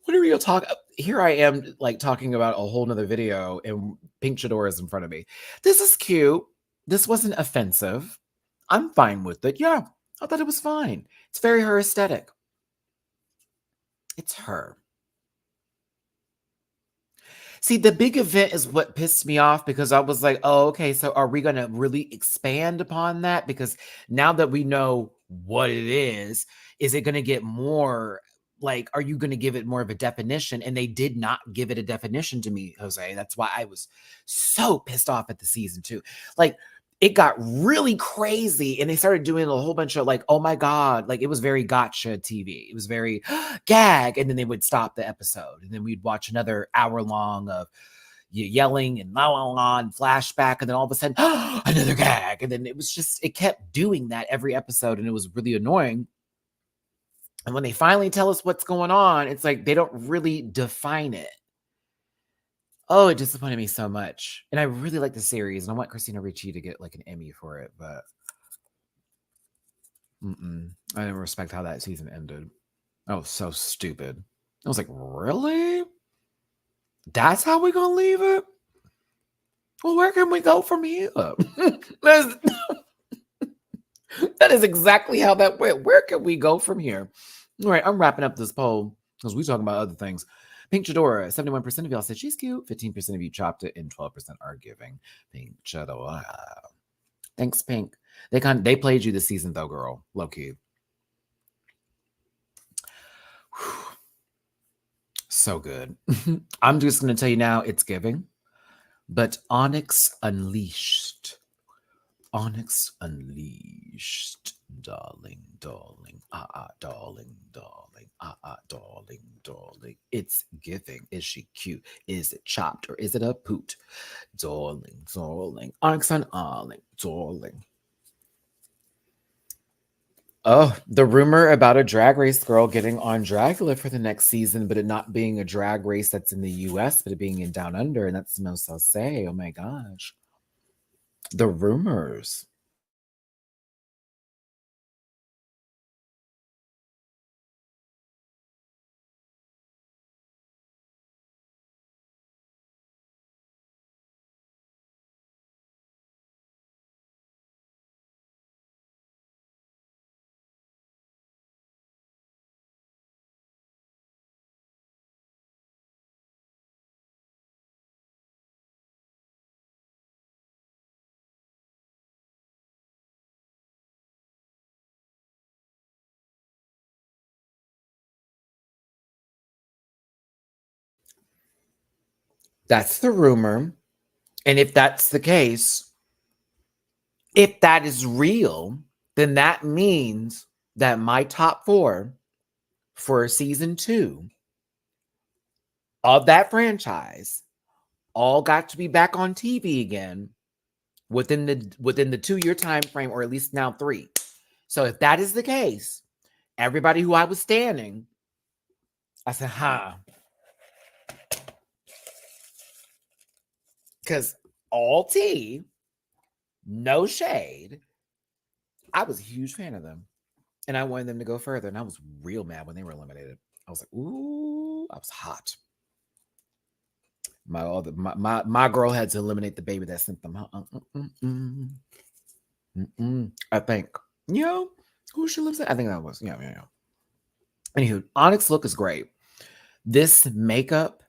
Speaker 2: What are we gonna talk? Here I am, like talking about a whole nother video, and Pink Chadora is in front of me. This is cute. This wasn't offensive. I'm fine with it. Yeah, I thought it was fine. It's very her aesthetic. It's her. See, the big event is what pissed me off because I was like, oh, okay, so are we going to really expand upon that? Because now that we know what it is it going to get more like, are you going to give it more of a definition? And they did not give it a definition to me, Jose. That's why I was so pissed off at the season 2. Like, it got really crazy and they started doing a whole bunch of like, oh my God, like it was very gotcha TV. It was very gag. And then they would stop the episode and then we'd watch another hour long of you yelling and la la la and flashback. And then all of a sudden, another gag. And then it was just, it kept doing that every episode and it was really annoying. And when they finally tell us what's going on, it's like they don't really define it. Oh, it disappointed me so much. And I really like the series. And I want Christina Ricci to get like an Emmy for it. But I didn't respect how that season ended. Oh, so stupid. I was like, really? That's how we're going to leave it? Well, where can we go from here? That is exactly how that went. Where can we go from here? All right, I'm wrapping up this poll because we're talking about other things. Pink Chadora, 71% of y'all said she's cute, 15% of you chopped it, and 12% are giving Pink Chadora. Thanks, Pink. They played you this season though, girl. Low key. So good. I'm just gonna tell you now, it's giving. But Onyx Unleashed. Onyx Unleashed. Darling, darling, darling, darling, darling, darling. It's giving. Is she cute? Is it chopped or is it a poot? Darling, darling, Onyx Unleashed, darling. Oh, the rumor about a Drag Race girl getting on Dragula for the next season, but it not being a drag race that's in the US, but it being in Down Under, and that's no say. Oh my gosh. The rumors. That's the rumor. And if that's the case, if that is real, then that means that my top 4 for season 2 of that franchise all got to be back on TV again within the 2-year time frame, or at least now 3. So if that is the case, everybody who I was standing, I said, because all tea, no shade. I was a huge fan of them. And I wanted them to go further. And I was real mad when they were eliminated. I was like, ooh, I was hot. My girl had to eliminate the baby that sent them. I think. You know, who she lives at? I think that was. Yeah. Anywho, Onyx look is great. This makeup,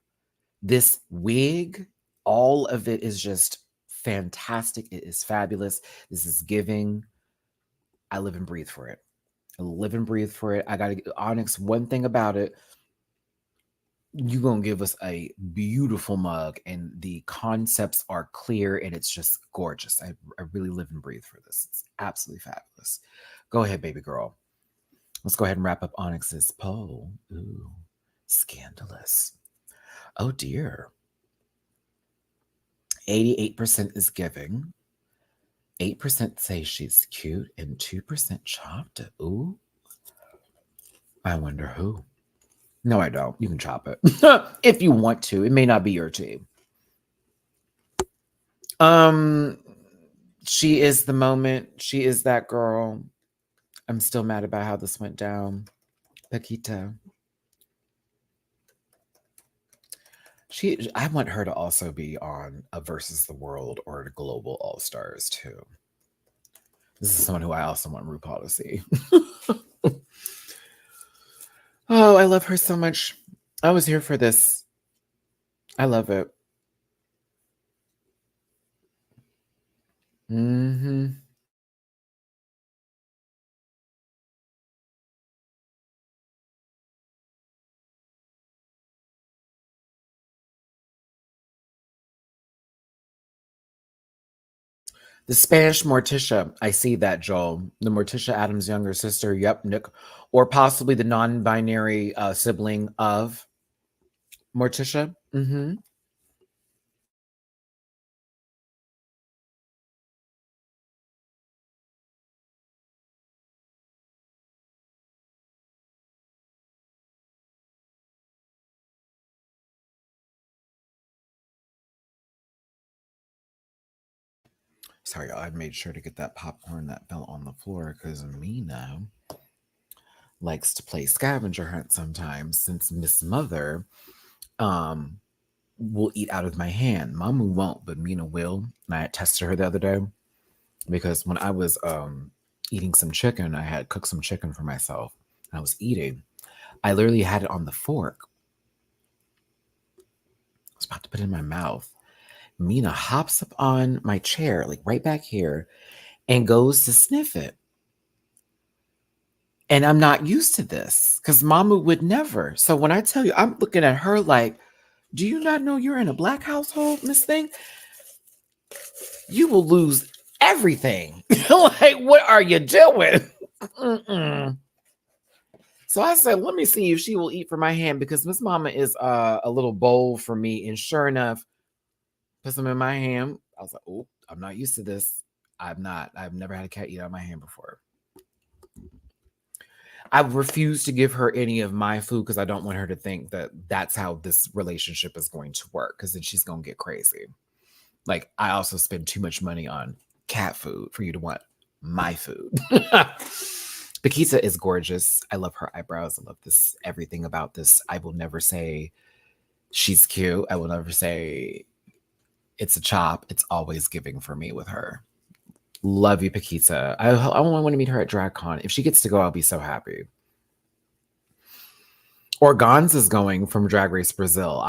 Speaker 2: this wig, all of it is just fantastic. It is fabulous. This is giving. I live and breathe for it. I live and breathe for it. I got to Onyx. One thing about it, you're going to give us a beautiful mug, and the concepts are clear, and it's just gorgeous. I really live and breathe for this. It's absolutely fabulous. Go ahead, baby girl. Let's go ahead and wrap up Onyx's poll. Ooh, scandalous. Oh dear. 88% is giving. 8% say she's cute, and 2% chopped it. Ooh. I wonder who. No, I don't. You can chop it if you want to. It may not be your tea. She is the moment. She is that girl. I'm still mad about how this went down. Paquita. I want her to also be on a Versus the World or a Global All Stars too. This is someone who I also want RuPaul to see. Oh, I love her so much. I was here for this. I love it. Mm-hmm. The Spanish Morticia. I see that, Joel. The Morticia Adams' younger sister. Yep, Nick. Or possibly the non-binary sibling of Morticia. Mm-hmm. Sorry, y'all. I made sure to get that popcorn that fell on the floor because Mina likes to play scavenger hunt sometimes, since Miss Mother will eat out of my hand. Mamu won't, but Mina will. And I tested her the other day because when I was eating some chicken, I had cooked some chicken for myself. I was eating. I literally had it on the fork. I was about to put it in my mouth. Mina hops up on my chair, like right back here, and goes to sniff it. And I'm not used to this because Mama would never. So when I tell you, I'm looking at her like, do you not know you're in a Black household, Miss Thing? You will lose everything. Like, what are you doing? Mm-mm. So I said, let me see if she will eat from my hand, because Miss Mama is a little bowl for me. And sure enough, put some in my hand. I was like, oh, I'm not used to this. I've never had a cat eat out of my hand before. I refuse to give her any of my food because I don't want her to think that that's how this relationship is going to work, because then she's going to get crazy. Like, I also spend too much money on cat food for you to want my food. Paquita is gorgeous. I love her eyebrows. I love this, everything about this. I will never say she's cute. I will never say it's a chop. It's always giving for me with her. Love you, Paquita. I want to meet her at DragCon. If she gets to go, I'll be so happy. Or Gonza's going from Drag Race Brazil.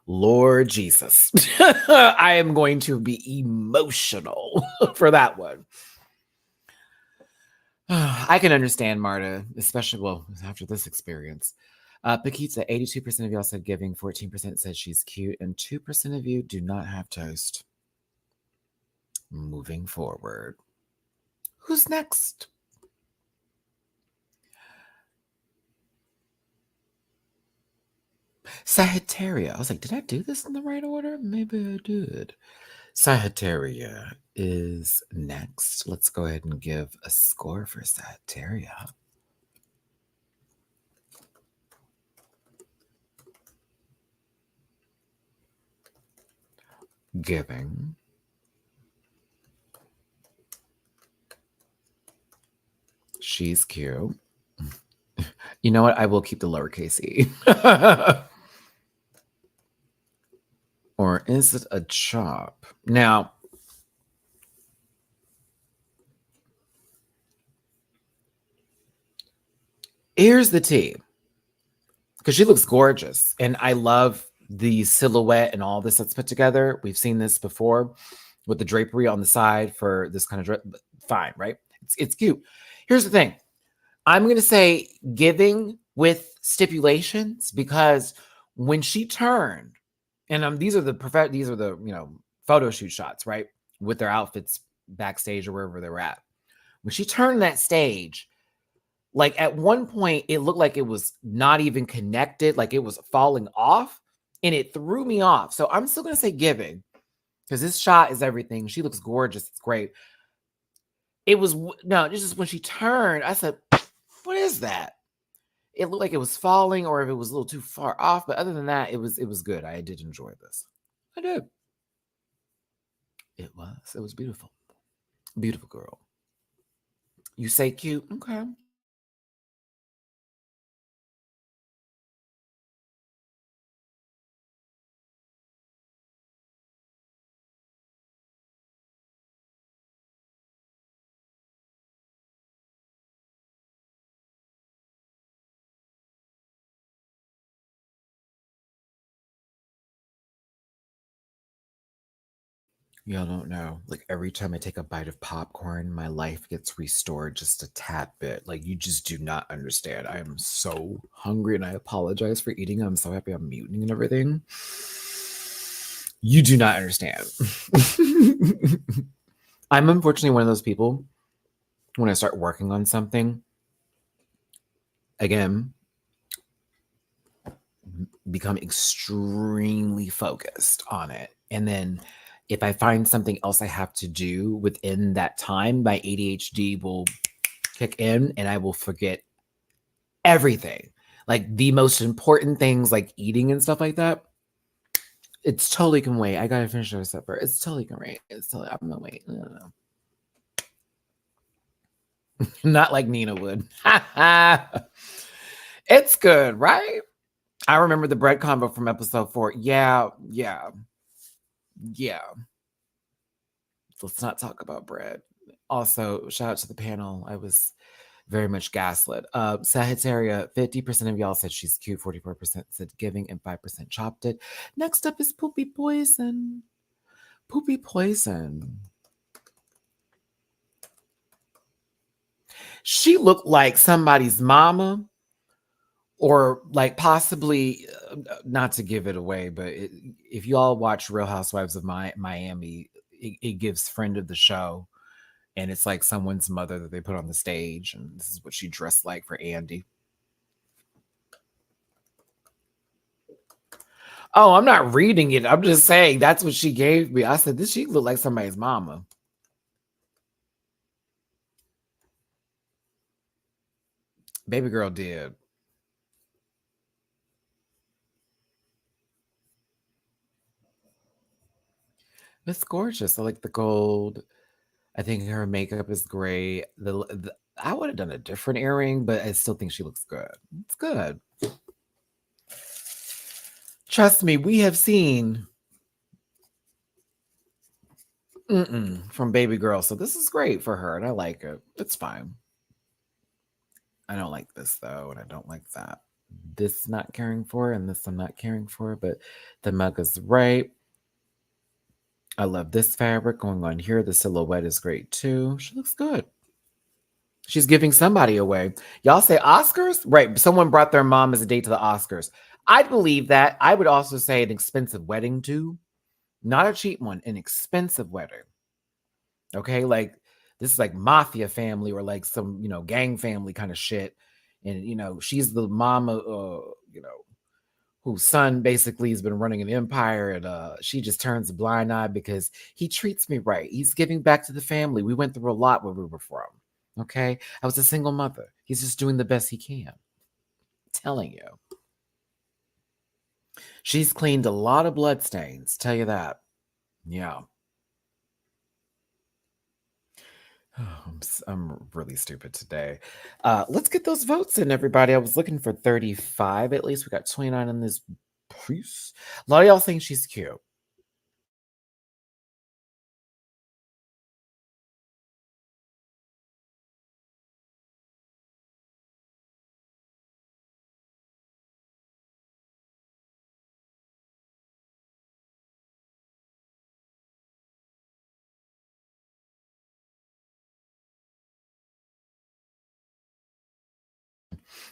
Speaker 2: Lord Jesus. I am going to be emotional for that one. I can understand Marta, especially, well, after this experience. Paquita, 82% of y'all said giving, 14% said she's cute, and 2% of you do not have toast. Moving forward. Who's next? Sagittaria. I was like, did I do this in the right order? Maybe I did. Sagittaria is next. Let's go ahead and give a score for Sagittaria. Giving. She's cute. You know what? I will keep the lowercase e. Or is it a chop? Now, here's the tea. Because she looks gorgeous. And I love the silhouette and all this that's put together. We've seen this before with the drapery on the side for this kind of dress. Fine, right? It's cute. Here's the thing. I'm going to say giving with stipulations, because when she turned, and these are the photo shoot shots, right, with their outfits backstage or wherever they were at. When she turned that stage, like at one point it looked like it was not even connected, like it was falling off, and it threw me off. So I'm still gonna say giving, because this shot is everything. She looks gorgeous. It's great. It was no, it's just when she turned, I said, "What is that?" It looked like it was falling, or if it was a little too far off. But other than that, it was good. I did enjoy this. I did. It was beautiful. Beautiful girl. You say cute, okay. Y'all don't know. Like every time I take a bite of popcorn, my life gets restored just a tad bit. Like you just do not understand. I am so hungry and I apologize for eating. I'm so happy I'm muting and everything. You do not understand. I'm unfortunately one of those people, when I start working on something, again, become extremely focused on it. And then if I find something else I have to do within that time, my ADHD will kick in and I will forget everything. Like the most important things like eating and stuff like that. It's totally can wait. I gotta finish our supper. It's totally can wait. It's totally I'm gonna wait. No. Not like Nina would. It's good, right? I remember the bread combo from episode 4. Yeah. Let's not talk about bread. Also, shout out to the panel. I was very much gaslit. Sagittaria, 50% of y'all said she's cute, 44% said giving, and 5% chopped it. Next up is Poopy Poison. Poopy Poison. She looked like somebody's mama, or like possibly, not to give it away, but if you all watch Real Housewives of Miami, it gives friend of the show, and it's like someone's mother that they put on the stage, and this is what she dressed like for Andy. Oh, I'm not reading it. I'm just saying that's what she gave me. I said, this she look like somebody's mama. Baby girl did. It's gorgeous. I like the gold. I think her makeup is great. I would have done a different earring, but I still think she looks good. It's good. Trust me, we have seen from baby girl, so this is great for her, and I like it. It's fine. I don't like this though, and I don't like that. This not caring for, and this I'm not caring for, but the mug is right. I love this fabric going on here. The silhouette is great too. She looks good. She's giving somebody away. Y'all say Oscars? Right. Someone brought their mom as a date to the Oscars. I'd believe that. I would also say an expensive wedding too. Not a cheap one, an expensive wedding. Okay. Like this is like mafia family or like some, gang family kind of shit. And, she's the mama, whose son basically has been running an empire, and she just turns a blind eye because he treats me right. He's giving back to the family. We went through a lot where we were from. Okay. I was a single mother. He's just doing the best he can. I'm telling you. She's cleaned a lot of blood stains. Tell you that. Yeah. I'm really stupid today. Let's get those votes in, everybody. I was looking for 35 at least. We got 29 in this piece. A lot of y'all think she's cute.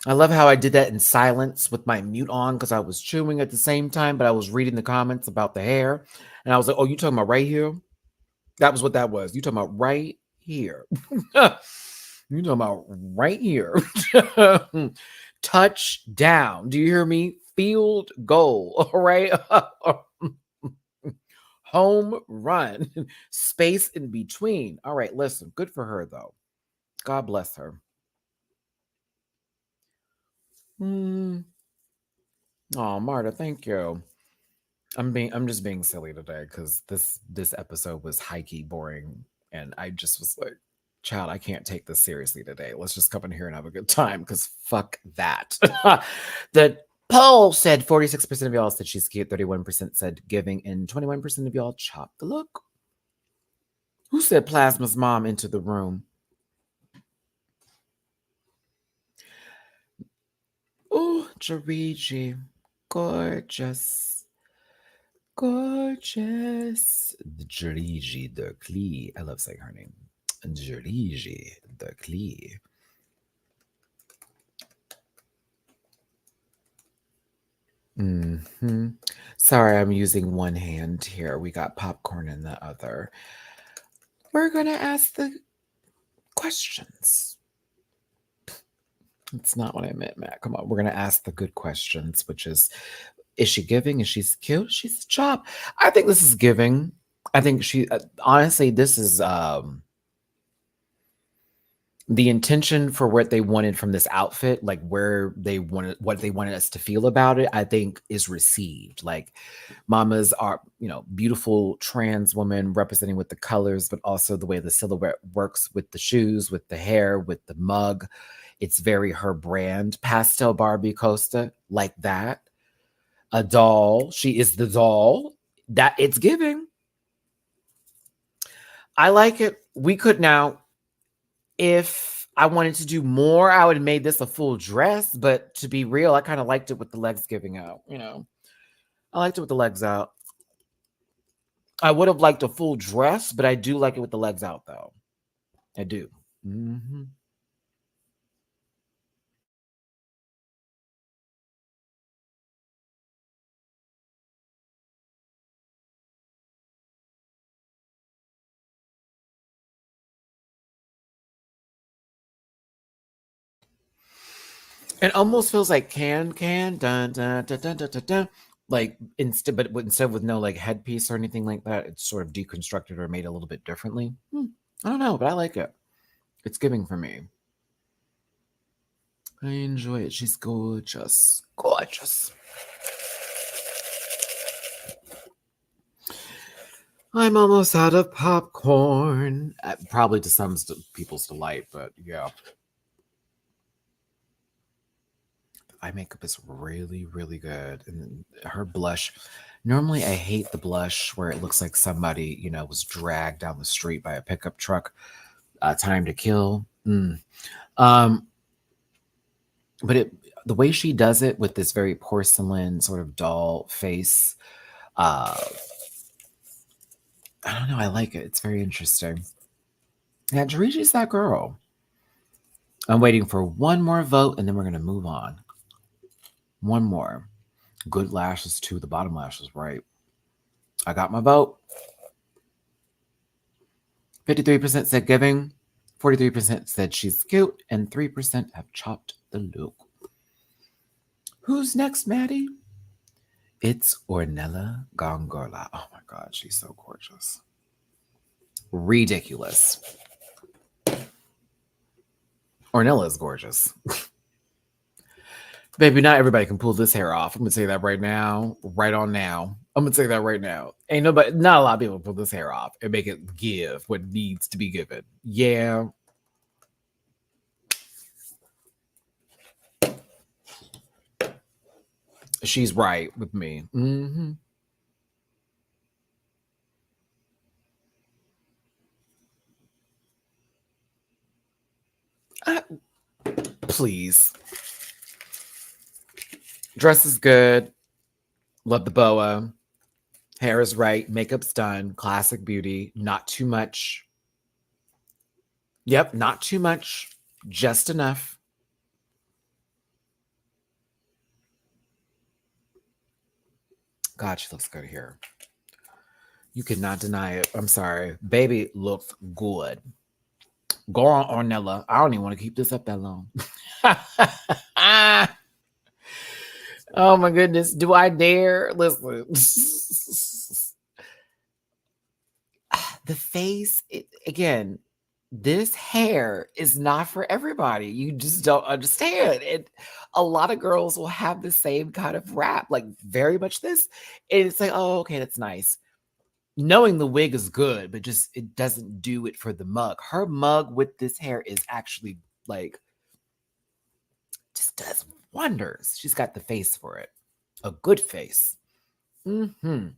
Speaker 2: I love how I did that in silence with my mute on because I was chewing at the same time, but I was reading the comments about the hair. And I was like, oh, you talking about right here? That was what that was. You talking about right here. You talking about right here. Touchdown. Do you hear me? Field goal. All right. Home run. Space in between. All right. Listen, good for her, though. God bless her. Oh, Marta, thank you. I'm just being silly today because this episode was high-key boring, and I just was like, child, I can't take this seriously today. Let's just come in here and have a good time because fuck that. The poll said 46% of y'all said she's cute, 31% said giving, and 21% of y'all chopped the look. Who said Plasma's mom into the room? Oh, Jariji, gorgeous. Gorgeous. Jariji de Klee. I love saying her name. Jariji de Klee. Sorry, I'm using one hand here. We got popcorn in the other. We're going to ask the questions. That's not what I meant, Matt. Come on. We're going to ask the good questions, which is she giving? Is she cute? She's a chop. I think this is giving. I think she, honestly, this is the intention for what they wanted from this outfit, like where they wanted, what they wanted us to feel about it, I think is received. Like Mama's are, beautiful trans woman representing with the colors, but also the way the silhouette works with the shoes, with the hair, with the mug. It's very her brand. Pastel Barbie Costa, like that. A doll. She is the doll. That it's giving. I like it. We could now, if I wanted to do more, I would have made this a full dress. But to be real, I kind of liked it with the legs giving out. I liked it with the legs out. I would have liked a full dress, but I do like it with the legs out, though. I do. It almost feels like can dun dun dun dun dun dun, dun. Like instead with no like headpiece or anything like that, it's sort of deconstructed or made a little bit differently. I don't know, but I like it. It's giving for me. I enjoy it. She's gorgeous. Gorgeous. I'm almost out of popcorn. Probably to some people's delight, but yeah. Eye makeup is really, really good. And her blush, normally I hate the blush where it looks like somebody, was dragged down the street by a pickup truck. Time to Kill. But the way she does it with this very porcelain sort of doll face, I don't know. I like it. It's very interesting. Yeah, Jariji's that girl. I'm waiting for one more vote, and then we're going to move on. One more. Good lashes, too. The bottom lashes, right. I got my vote. 53% said giving. 43% said she's cute. And 3% have chopped the look. Who's next, Maddie? It's Ornella Gongola. Oh, my God. She's so gorgeous. Ridiculous. Ornella is gorgeous. Baby, not everybody can pull this hair off. I'm gonna say that right now, right on now. I'm gonna say that right now. Not a lot of people pull this hair off and make it give what needs to be given. Yeah. She's right with me. Please. Dress is good. Love the boa. Hair is right. Makeup's done. Classic beauty. Not too much. Yep, not too much. Just enough. God, she looks good here. You cannot deny it. I'm sorry. Baby looks good. Go on, Ornella. I don't even want to keep this up that long. Oh my goodness. Do I dare? Listen. The face, again, this hair is not for everybody. You just don't understand. And a lot of girls will have the same kind of wrap, like very much this. And it's like, oh, okay, that's nice. Knowing the wig is good, but just it doesn't do it for the mug. Her mug with this hair is actually like just does wonders. She's got the face for it. A good face. Damn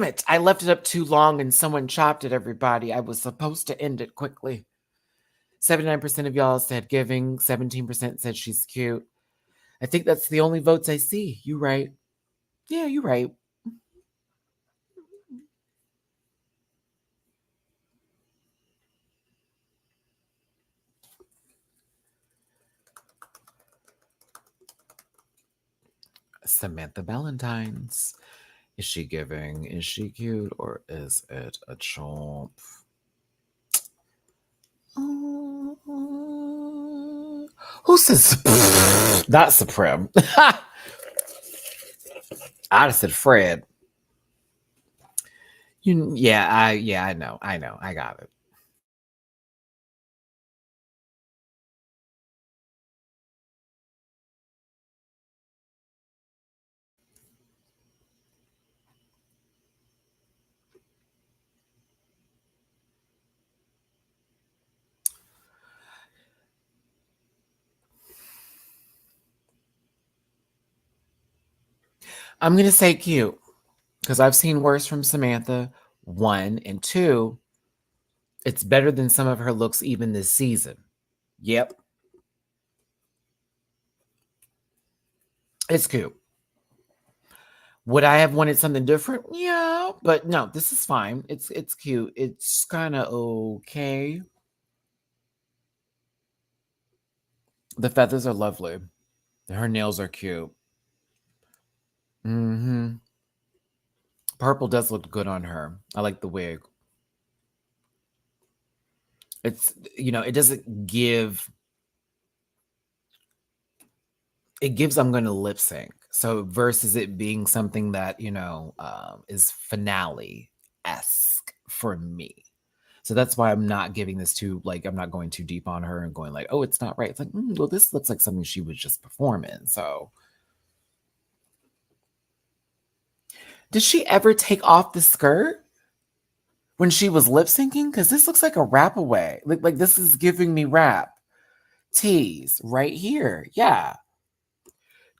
Speaker 2: it. I left it up too long and someone chopped it, everybody. I was supposed to end it quickly. 79% of y'all said giving. 17% said she's cute. I think that's the only votes I see. You right. Yeah, you right. Samantha Valentine's. Is she giving? Is she cute? Or is it a chomp? Who says not Supreme? I just said Fred. I know. I got it. I'm gonna say cute because I've seen worse from Samantha. 1 and 2. It's better than some of her looks even this season. Yep. It's cute. Would I have wanted something different? Yeah, but no, this is fine. It's cute. It's kind of okay. The feathers are lovely. Her nails are cute. Purple does look good on her. I like the wig. It's, it doesn't give. It gives I'm going to lip sync. So versus it being something that, is finale-esque for me. So that's why I'm not giving this too, I'm not going too deep on her and going like, oh, it's not right. It's like, well, this looks like something she would just perform in. So did she ever take off the skirt when she was lip syncing? Because this looks like a wrap away. Like this is giving me rap. Tease right here. Yeah.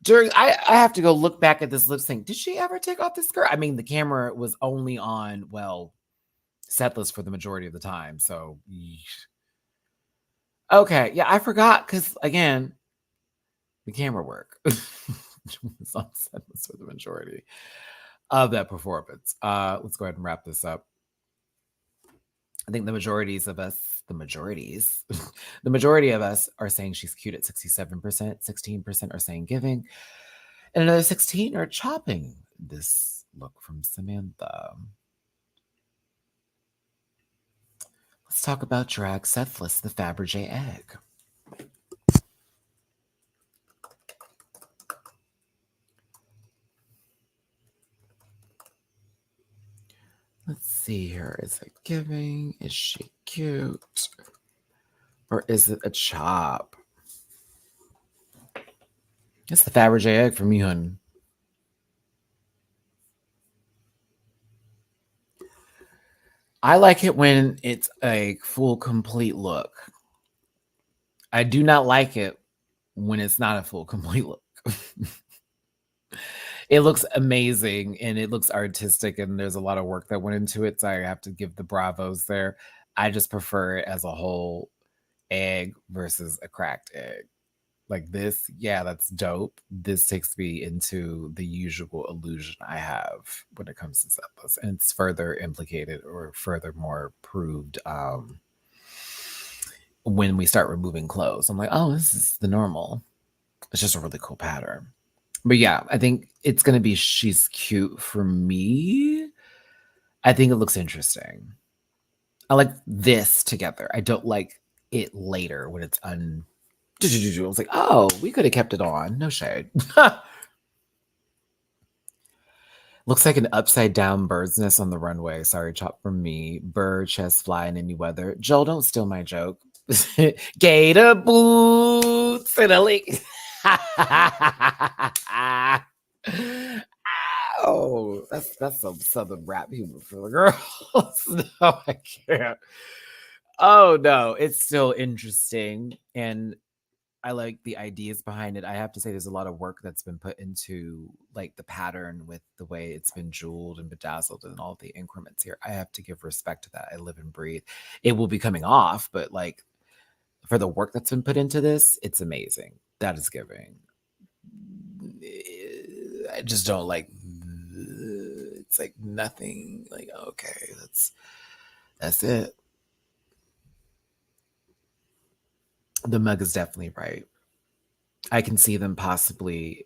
Speaker 2: I have to go look back at this lip sync. Did she ever take off the skirt? I mean, the camera was only on, setlist for the majority of the time. So, okay. Yeah, I forgot because, again, the camera work was on setlist for the majority of that performance. Let's go ahead and wrap this up. I think the majority of us are saying she's cute at 67%, 16% are saying giving, and another 16 are chopping this look from Samantha. Let's talk about drag sethlist, the Fabergé egg. Let's see here. Is it giving? Is she cute? Or is it a chop? It's the Fabergé egg for me, honey. I like it when it's a full, complete look. I do not like it when it's not a full, complete look. It looks amazing and it looks artistic and there's a lot of work that went into it. So I have to give the bravos there. I just prefer it as a whole egg versus a cracked egg. Like this, yeah, that's dope. This takes me into the usual illusion I have when it comes to setlist. And it's further implicated or furthermore proved when we start removing clothes. I'm like, oh, this is the normal. It's just a really cool pattern. But yeah, I think it's gonna be She's Cute for me. I think it looks interesting. I like this together. I don't like it later when it's I was like, oh, we could have kept it on. No shade. Looks like an upside down bird's nest on the runway. Sorry, chop from me. Bird, chest, fly in any weather. Joel, don't steal my joke. Gator boots and a link. Oh, that's some southern rap humor for the girls. No, I can't. Oh no, it's still interesting, and I like the ideas behind it. I have to say there's a lot of work that's been put into like the pattern with the way it's been jeweled and bedazzled and all the increments here. I have to give respect to that. I live and breathe. It will be coming off, but like for the work that's been put into this, it's amazing. That is giving. I just don't like it's like nothing like okay, that's it. The mug is definitely right. I can see them possibly,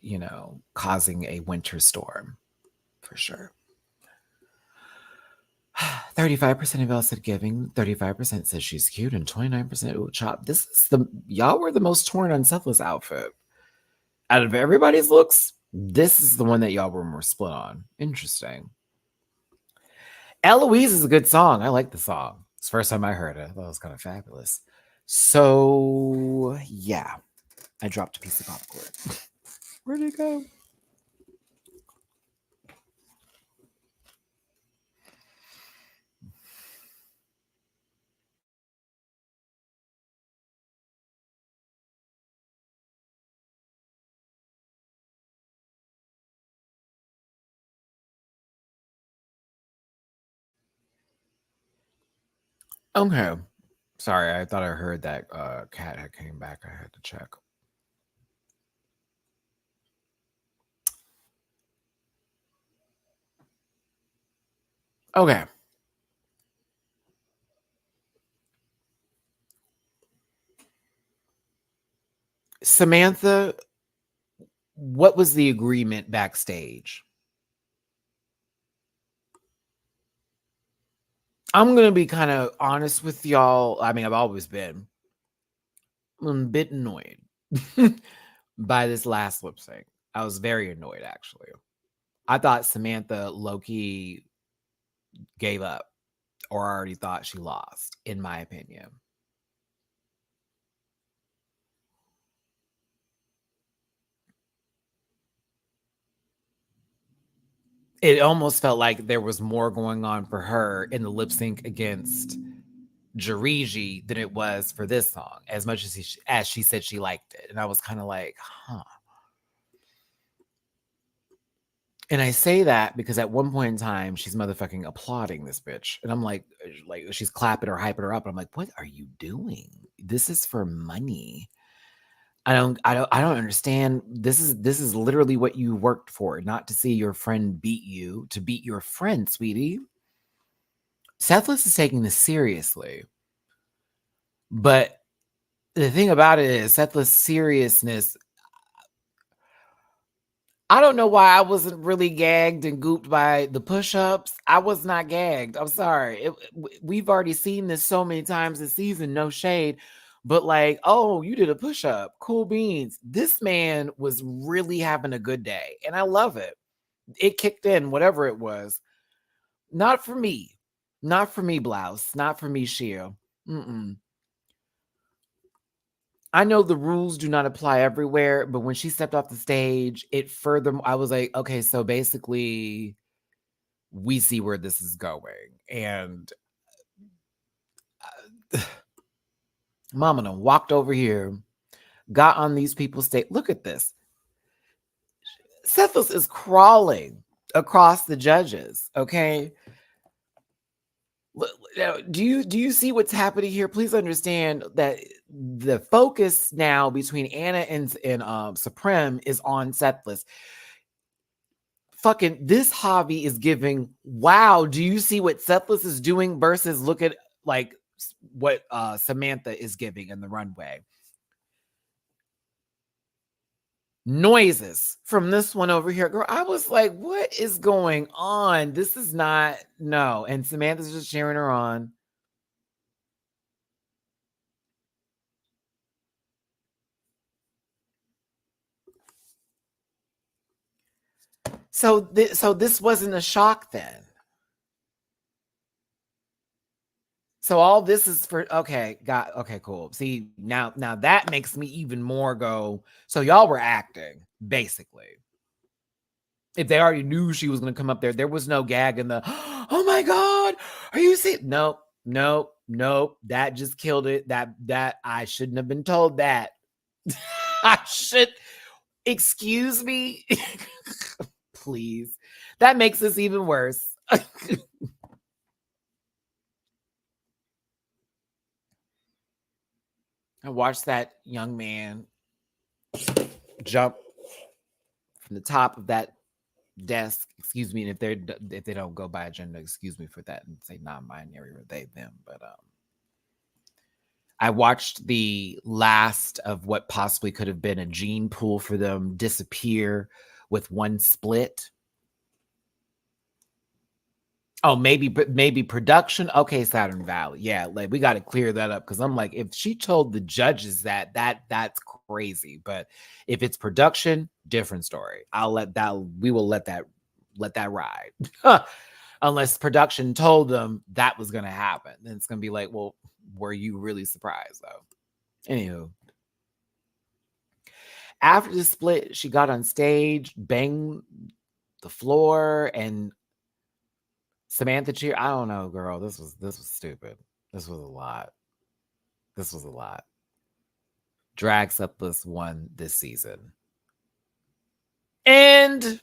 Speaker 2: causing a winter storm for sure. 35% of y'all said giving, 35% said she's cute, and 29% ooh, chop. This is y'all were the most torn on Selfless outfit. Out of everybody's looks, this is the one that y'all were more split on. Interesting. Eloise is a good song. I like the song. It's the first time I heard it. I thought it was kind of fabulous. So, yeah. I dropped a piece of popcorn. Where'd it go? Okay. Sorry, I thought I heard that cat had came back. I had to check. Okay. Samantha, what was the agreement backstage? I'm going to be kind of honest with y'all. I mean, I've always been a bit annoyed by this last lip sync. I was very annoyed, actually. I thought Samantha low-key gave up or already thought she lost, in my opinion. It almost felt like there was more going on for her in the lip sync against Jariji than it was for this song, as much as she said she liked it. And I was kind of like, huh. And I say that because at one point in time, she's motherfucking applauding this bitch. And I'm like she's clapping her, hyping her up. And I'm like, what are you doing? This is for money. I don't understand. This is literally what you worked for, not to see your friend beat you, to beat your friend, sweetie. Sethless is taking this seriously. But the thing about it is Sethless seriousness. I don't know why I wasn't really gagged and gooped by the push-ups. I was not gagged. I'm sorry. We've already seen this so many times this season, no shade. But like, oh, you did a push-up. Cool beans. This man was really having a good day. And I love it. It kicked in, whatever it was. Not for me. Not for me, Blouse. Not for me, Shia. I know the rules do not apply everywhere, but when she stepped off the stage, I was like, okay, so basically we see where this is going. And Mama done walked over here, got on these people's stage. Look at this. Cephas is crawling across the judges, okay? Do you see what's happening here? Please understand that the focus now between Anna and Supreme is on Sethless. Fucking this Javi is giving. Wow, do you see what Sethless is doing versus look at like what Samantha is giving in the runway? noises from this one over here. Girl, I was like, what is going on? This is not, no. And Samantha's just cheering her on. So this wasn't a shock then. So all this is for, okay, cool. See, now that makes me even more go, so y'all were acting, basically. If they already knew she was going to come up there was no gag in the, oh my God, are you seeing? Nope. That just killed it. That I shouldn't have been told that. I should, excuse me. Please. That makes this even worse. I watched that young man jump from the top of that desk. Excuse me, and if they don't go by agenda, excuse me for that and say non-binary or they them. But I watched the last of what possibly could have been a gene pool for them disappear with one split. Oh, maybe production. Okay, Saturn Valley. Yeah, like we got to clear that up because I'm like, if she told the judges that's crazy. But if it's production, different story. We will let that ride. Unless production told them that was gonna happen. Then it's gonna be like, well, were you really surprised though? Anywho. After the split, she got on stage, banged the floor, and Samantha cheer. I don't know, girl. This was stupid. This was a lot. Drag Supless won this season. And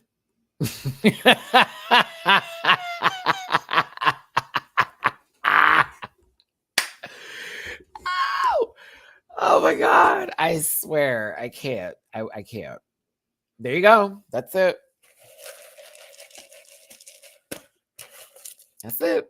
Speaker 2: oh my God. I swear I can't. I can't. There you go. That's it. That's it.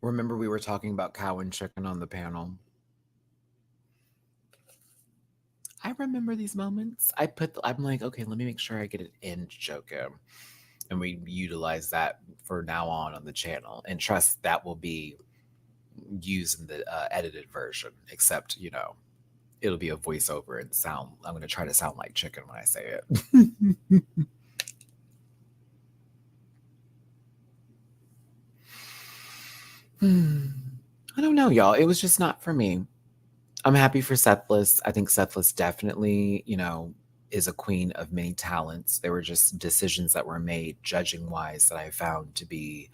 Speaker 2: Remember we were talking about cow and chicken on the panel? I remember these moments. I'm like, okay, let me make sure I get an end joke in. And we utilize that for now on the channel. And trust that will be used in the edited version, except, it'll be a voiceover and sound. I'm going to try to sound like chicken when I say it. I don't know, y'all. It was just not for me. I'm happy for Sethless. I think Sethless definitely, is a queen of many talents. There were just decisions that were made judging wise that I found to be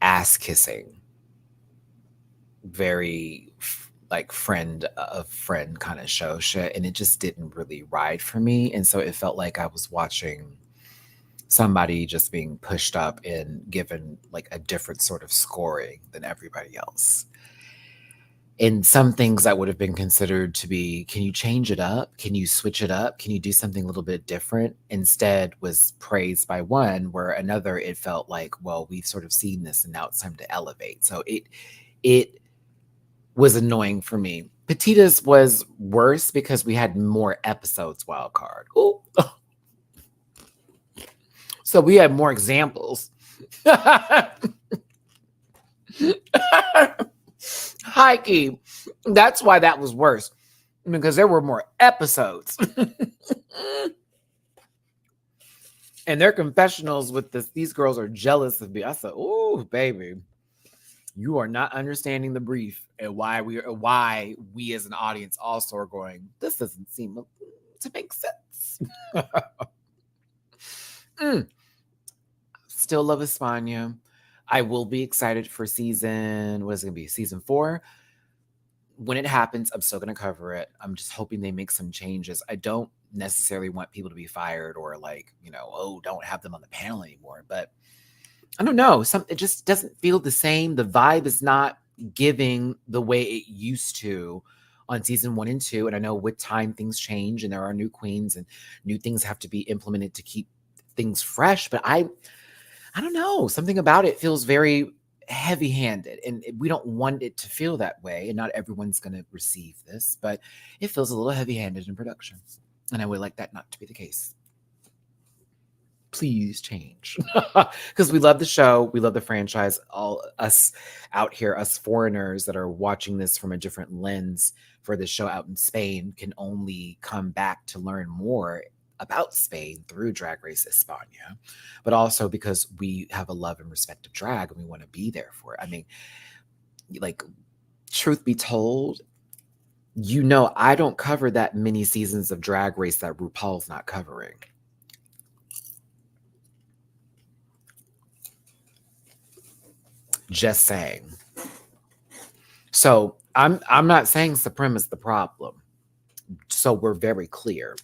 Speaker 2: ass kissing. Very like friend of friend kind of show shit. And it just didn't really ride for me. And so it felt like I was watching somebody just being pushed up and given like a different sort of scoring than everybody else. And some things that would have been considered to be, can you change it up? Can you switch it up? Can you do something a little bit different? Instead was praised by one, where another, it felt like, well, we've sort of seen this and now it's time to elevate. So it was annoying for me. Petita's was worse because we had more episodes wild card. Ooh. So we had more examples. Heike. That's why that was worse. Because there were more episodes. And their confessionals with this, these girls are jealous of me. I said, oh, baby, you are not understanding the brief and why we as an audience also are going, this doesn't seem to make sense. Still love España. I will be excited for season 4. when it happens, I'm still going to cover it. I'm just hoping they make some changes. I don't necessarily want people to be fired or like, oh, don't have them on the panel anymore. But I don't know. It just doesn't feel the same. The vibe is not giving the way it used to on season 1 and 2. And I know with time things change and there are new queens and new things have to be implemented to keep things fresh. But I don't know. Something about it feels very heavy-handed, and we don't want it to feel that way. And not everyone's going to receive this, but it feels a little heavy-handed in production. And I would like that not to be the case. Please change. Because we love the show. We love the franchise. All us out here, us foreigners that are watching this from a different lens for the show out in Spain can only come back to learn more about Spain through Drag Race España, but also because we have a love and respect of drag and we want to be there for it. I mean, like, truth be told, I don't cover that many seasons of Drag Race that RuPaul's not covering. Just saying. So I'm not saying Supreme is the problem. So we're very clear.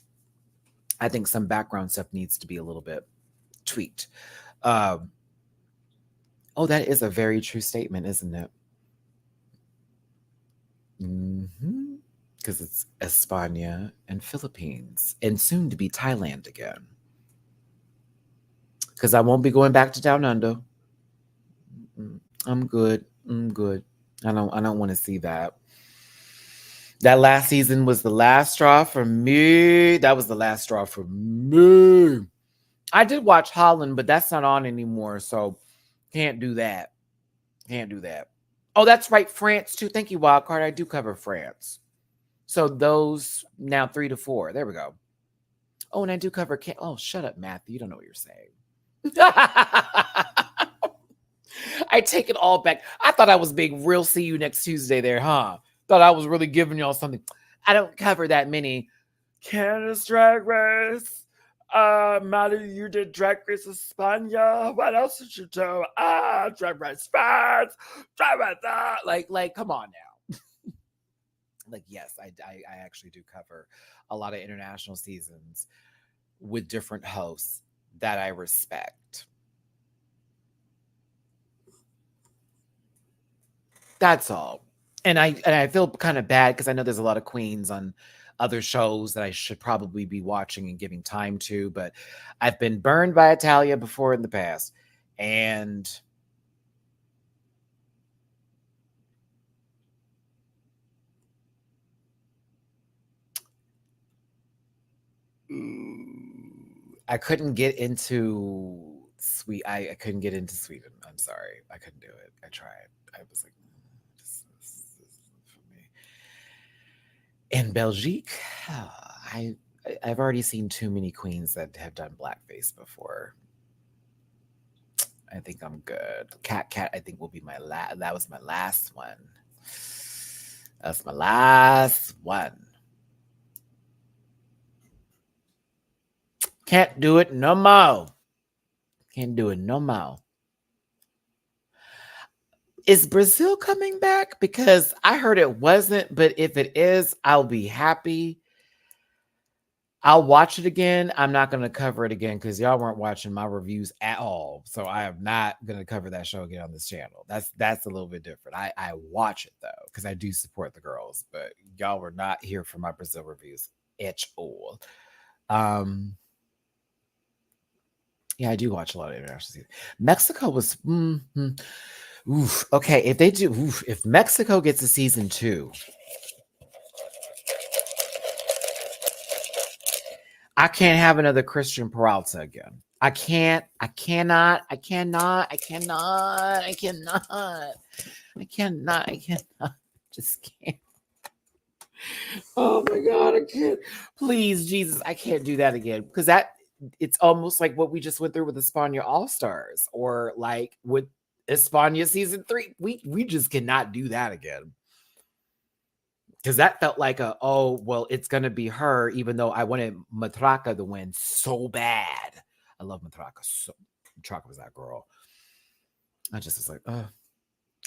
Speaker 2: I think some background stuff needs to be a little bit tweaked. Oh, that is a very true statement, isn't it? Because it's España and Philippines, and soon to be Thailand again. Because I won't be going back to Down Under. I'm good. I don't want to see that. That last season was the last straw for me. That was the last straw for me. I did watch Holland, but that's not on anymore, so can't do that. Oh, that's right, France too. Thank you, Wildcard. I do cover France. So those now 3 to 4. There we go. Oh, and I do cover. Oh, shut up, Matthew. You don't know what you're saying. I take it all back. I thought I was being real. See you next Tuesday there, huh? Thought I was really giving y'all something. I don't cover that many. Canada's Drag Race. Maddie, you did Drag Race España. What else did you do? Drag Race France. Drag Race like, come on now. Like, yes, I actually do cover a lot of international seasons with different hosts that I respect. That's all. And I feel kind of bad because I know there's a lot of queens on other shows that I should probably be watching and giving time to, but I've been burned by Italia before in the past. And I couldn't get into I couldn't get into Sweden. I'm sorry. I couldn't do it. I tried. I was like, this for me. In Belgique, I've already seen too many queens that have done blackface before. I think I'm good. Cat, I think will be my last. That was my last one. That's my last one. Can't do it no more. Can't do it no more. Is Brazil coming back? Because I heard it wasn't, but if it is, I'll be happy. I'll watch it again. I'm not going to cover it again because y'all weren't watching my reviews at all. So I am not going to cover that show again on this channel. That's a little bit different. I watch it though because I do support the girls, but y'all were not here for my Brazil reviews at all. Yeah, I do watch a lot of international seasons. Mexico was okay. If they do, if Mexico gets a season 2, I can't have another Christian Peralta again. I cannot. Just can't. Oh my God, I can't. Please, Jesus, I can't do that again. Because it's almost like what we just went through with España All-Stars or like with España season 3. We just cannot do that again. Because that felt like it's going to be her, even though I wanted Matraca to win so bad. I love Matraca. Matraca was that girl. I just was like,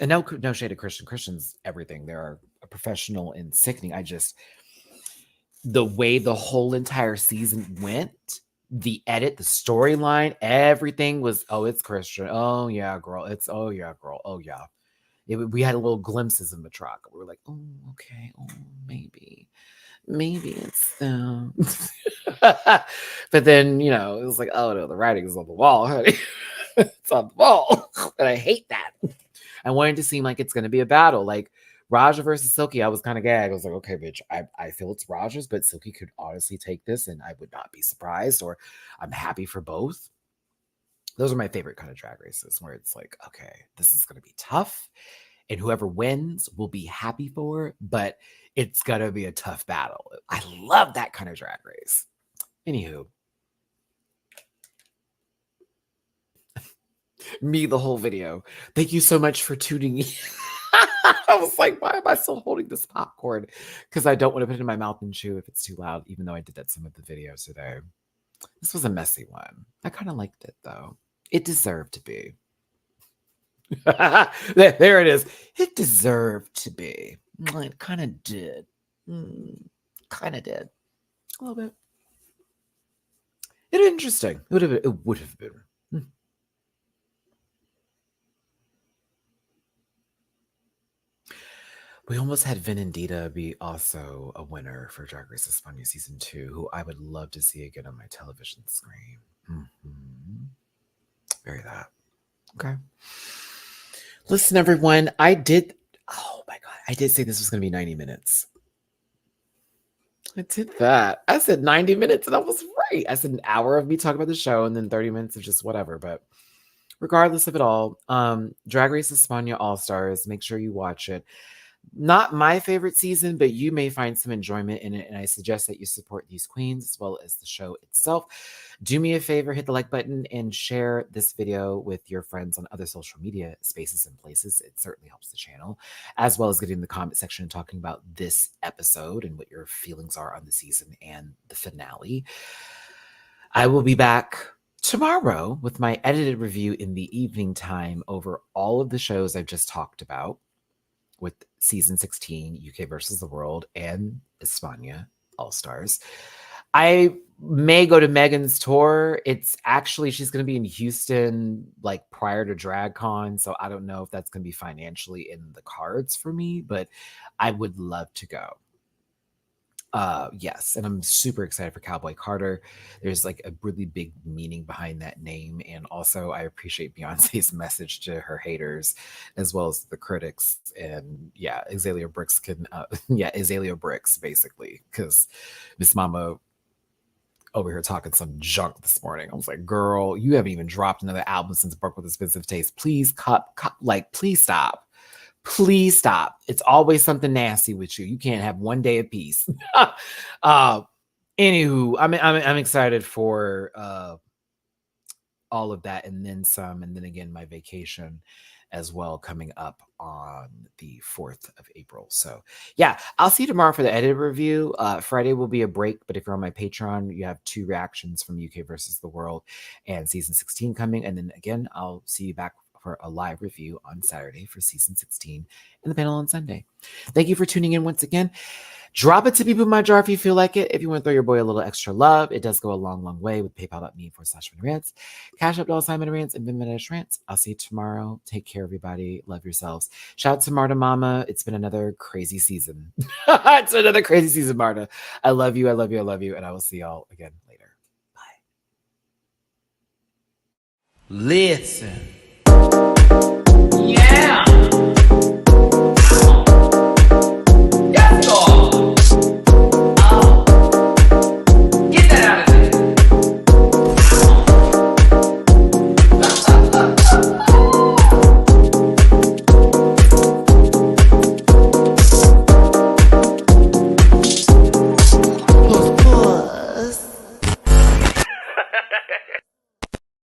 Speaker 2: and no shade of Christian. Christian's everything. There are professional and sickening. The way the whole entire season went, the edit, the storyline, everything was, oh, it's Christian. Oh, yeah, girl. Oh, yeah, girl. Oh, yeah. We had little glimpses in the truck. We were like, oh, okay. Oh, maybe it's them. But then, it was like, oh, no, the writing is on the wall, honey. It's on the wall. And I hate that. I wanted to seem like it's going to be a battle. Like, Raja versus Silky, I was kind of gagged. I was like, okay, bitch, I feel it's Raja's, but Silky could honestly take this and I would not be surprised, or I'm happy for both. Those are my favorite kind of drag races where it's like, okay, this is going to be tough and whoever wins will be happy for, but it's going to be a tough battle. I love that kind of drag race. Anywho, me the whole video. Thank you so much for tuning in. I was like, why am I still holding this popcorn? Because I don't want to put it in my mouth and chew if it's too loud, even though I did that some of the videos today. This was a messy one. I kind of liked it, though. It deserved to be. There it is. It deserved to be. It kind of did. Kind of did. A little bit. It would have been interesting. It would have been. We almost had Venendita be also a winner for Drag Race España Season 2, who I would love to see again on my television screen. Very that. Okay. Listen, everyone, I did say this was going to be 90 minutes. I did that. I said 90 minutes, and I was right. I said an hour of me talking about the show, and then 30 minutes of just whatever, but regardless of it all, Drag Race España All-Stars, make sure you watch it. Not my favorite season, but you may find some enjoyment in it, and I suggest that you support these queens as well as the show itself. Do me a favor, hit the like button and share this video with your friends on other social media spaces and places. It certainly helps the channel, as well as getting in the comment section and talking about this episode and what your feelings are on the season and the finale. I will be back tomorrow with my edited review in the evening time over all of the shows I've just talked about, with season 16, UK versus the World, and España All-Stars. I may go to Megan's tour. She's going to be in Houston like prior to DragCon, so I don't know if that's going to be financially in the cards for me, but I would love to go. Yes, and I'm super excited for Cowboy Carter. There's like a really big meaning behind that name, and also I appreciate Beyonce's message to her haters as well as the critics. And yeah, Azalea Bricks basically, because Miss Mama over here talking some junk this morning. I was like, girl, you haven't even dropped another album since Broke with Expensive Taste. Please please stop. Please stop. It's always something nasty with you. You can't have one day of peace. Anywho, I'm excited for all of that and then some. And then again, my vacation as well coming up on the 4th of April. So yeah, I'll see you tomorrow for the edited review. Friday will be a break, but if you're on my Patreon, you have 2 reactions from UK versus the World and season 16 coming. And then again, I'll see you back for a live review on Saturday for season 16 and the panel on Sunday. Thank you for tuning in once again. Drop it to Beep in my jar if you feel like it. If you want to throw your boy a little extra love, it does go a long, long way with paypal.me/rants, Cash App $rants, and Venmo-rants. I'll see you tomorrow. Take care, everybody. Love yourselves. Shout out to Marta Mama. It's been another crazy season. It's another crazy season, Marta. I love you. I love you. I love you. And I will see y'all again later. Bye.
Speaker 1: Listen. Yeah.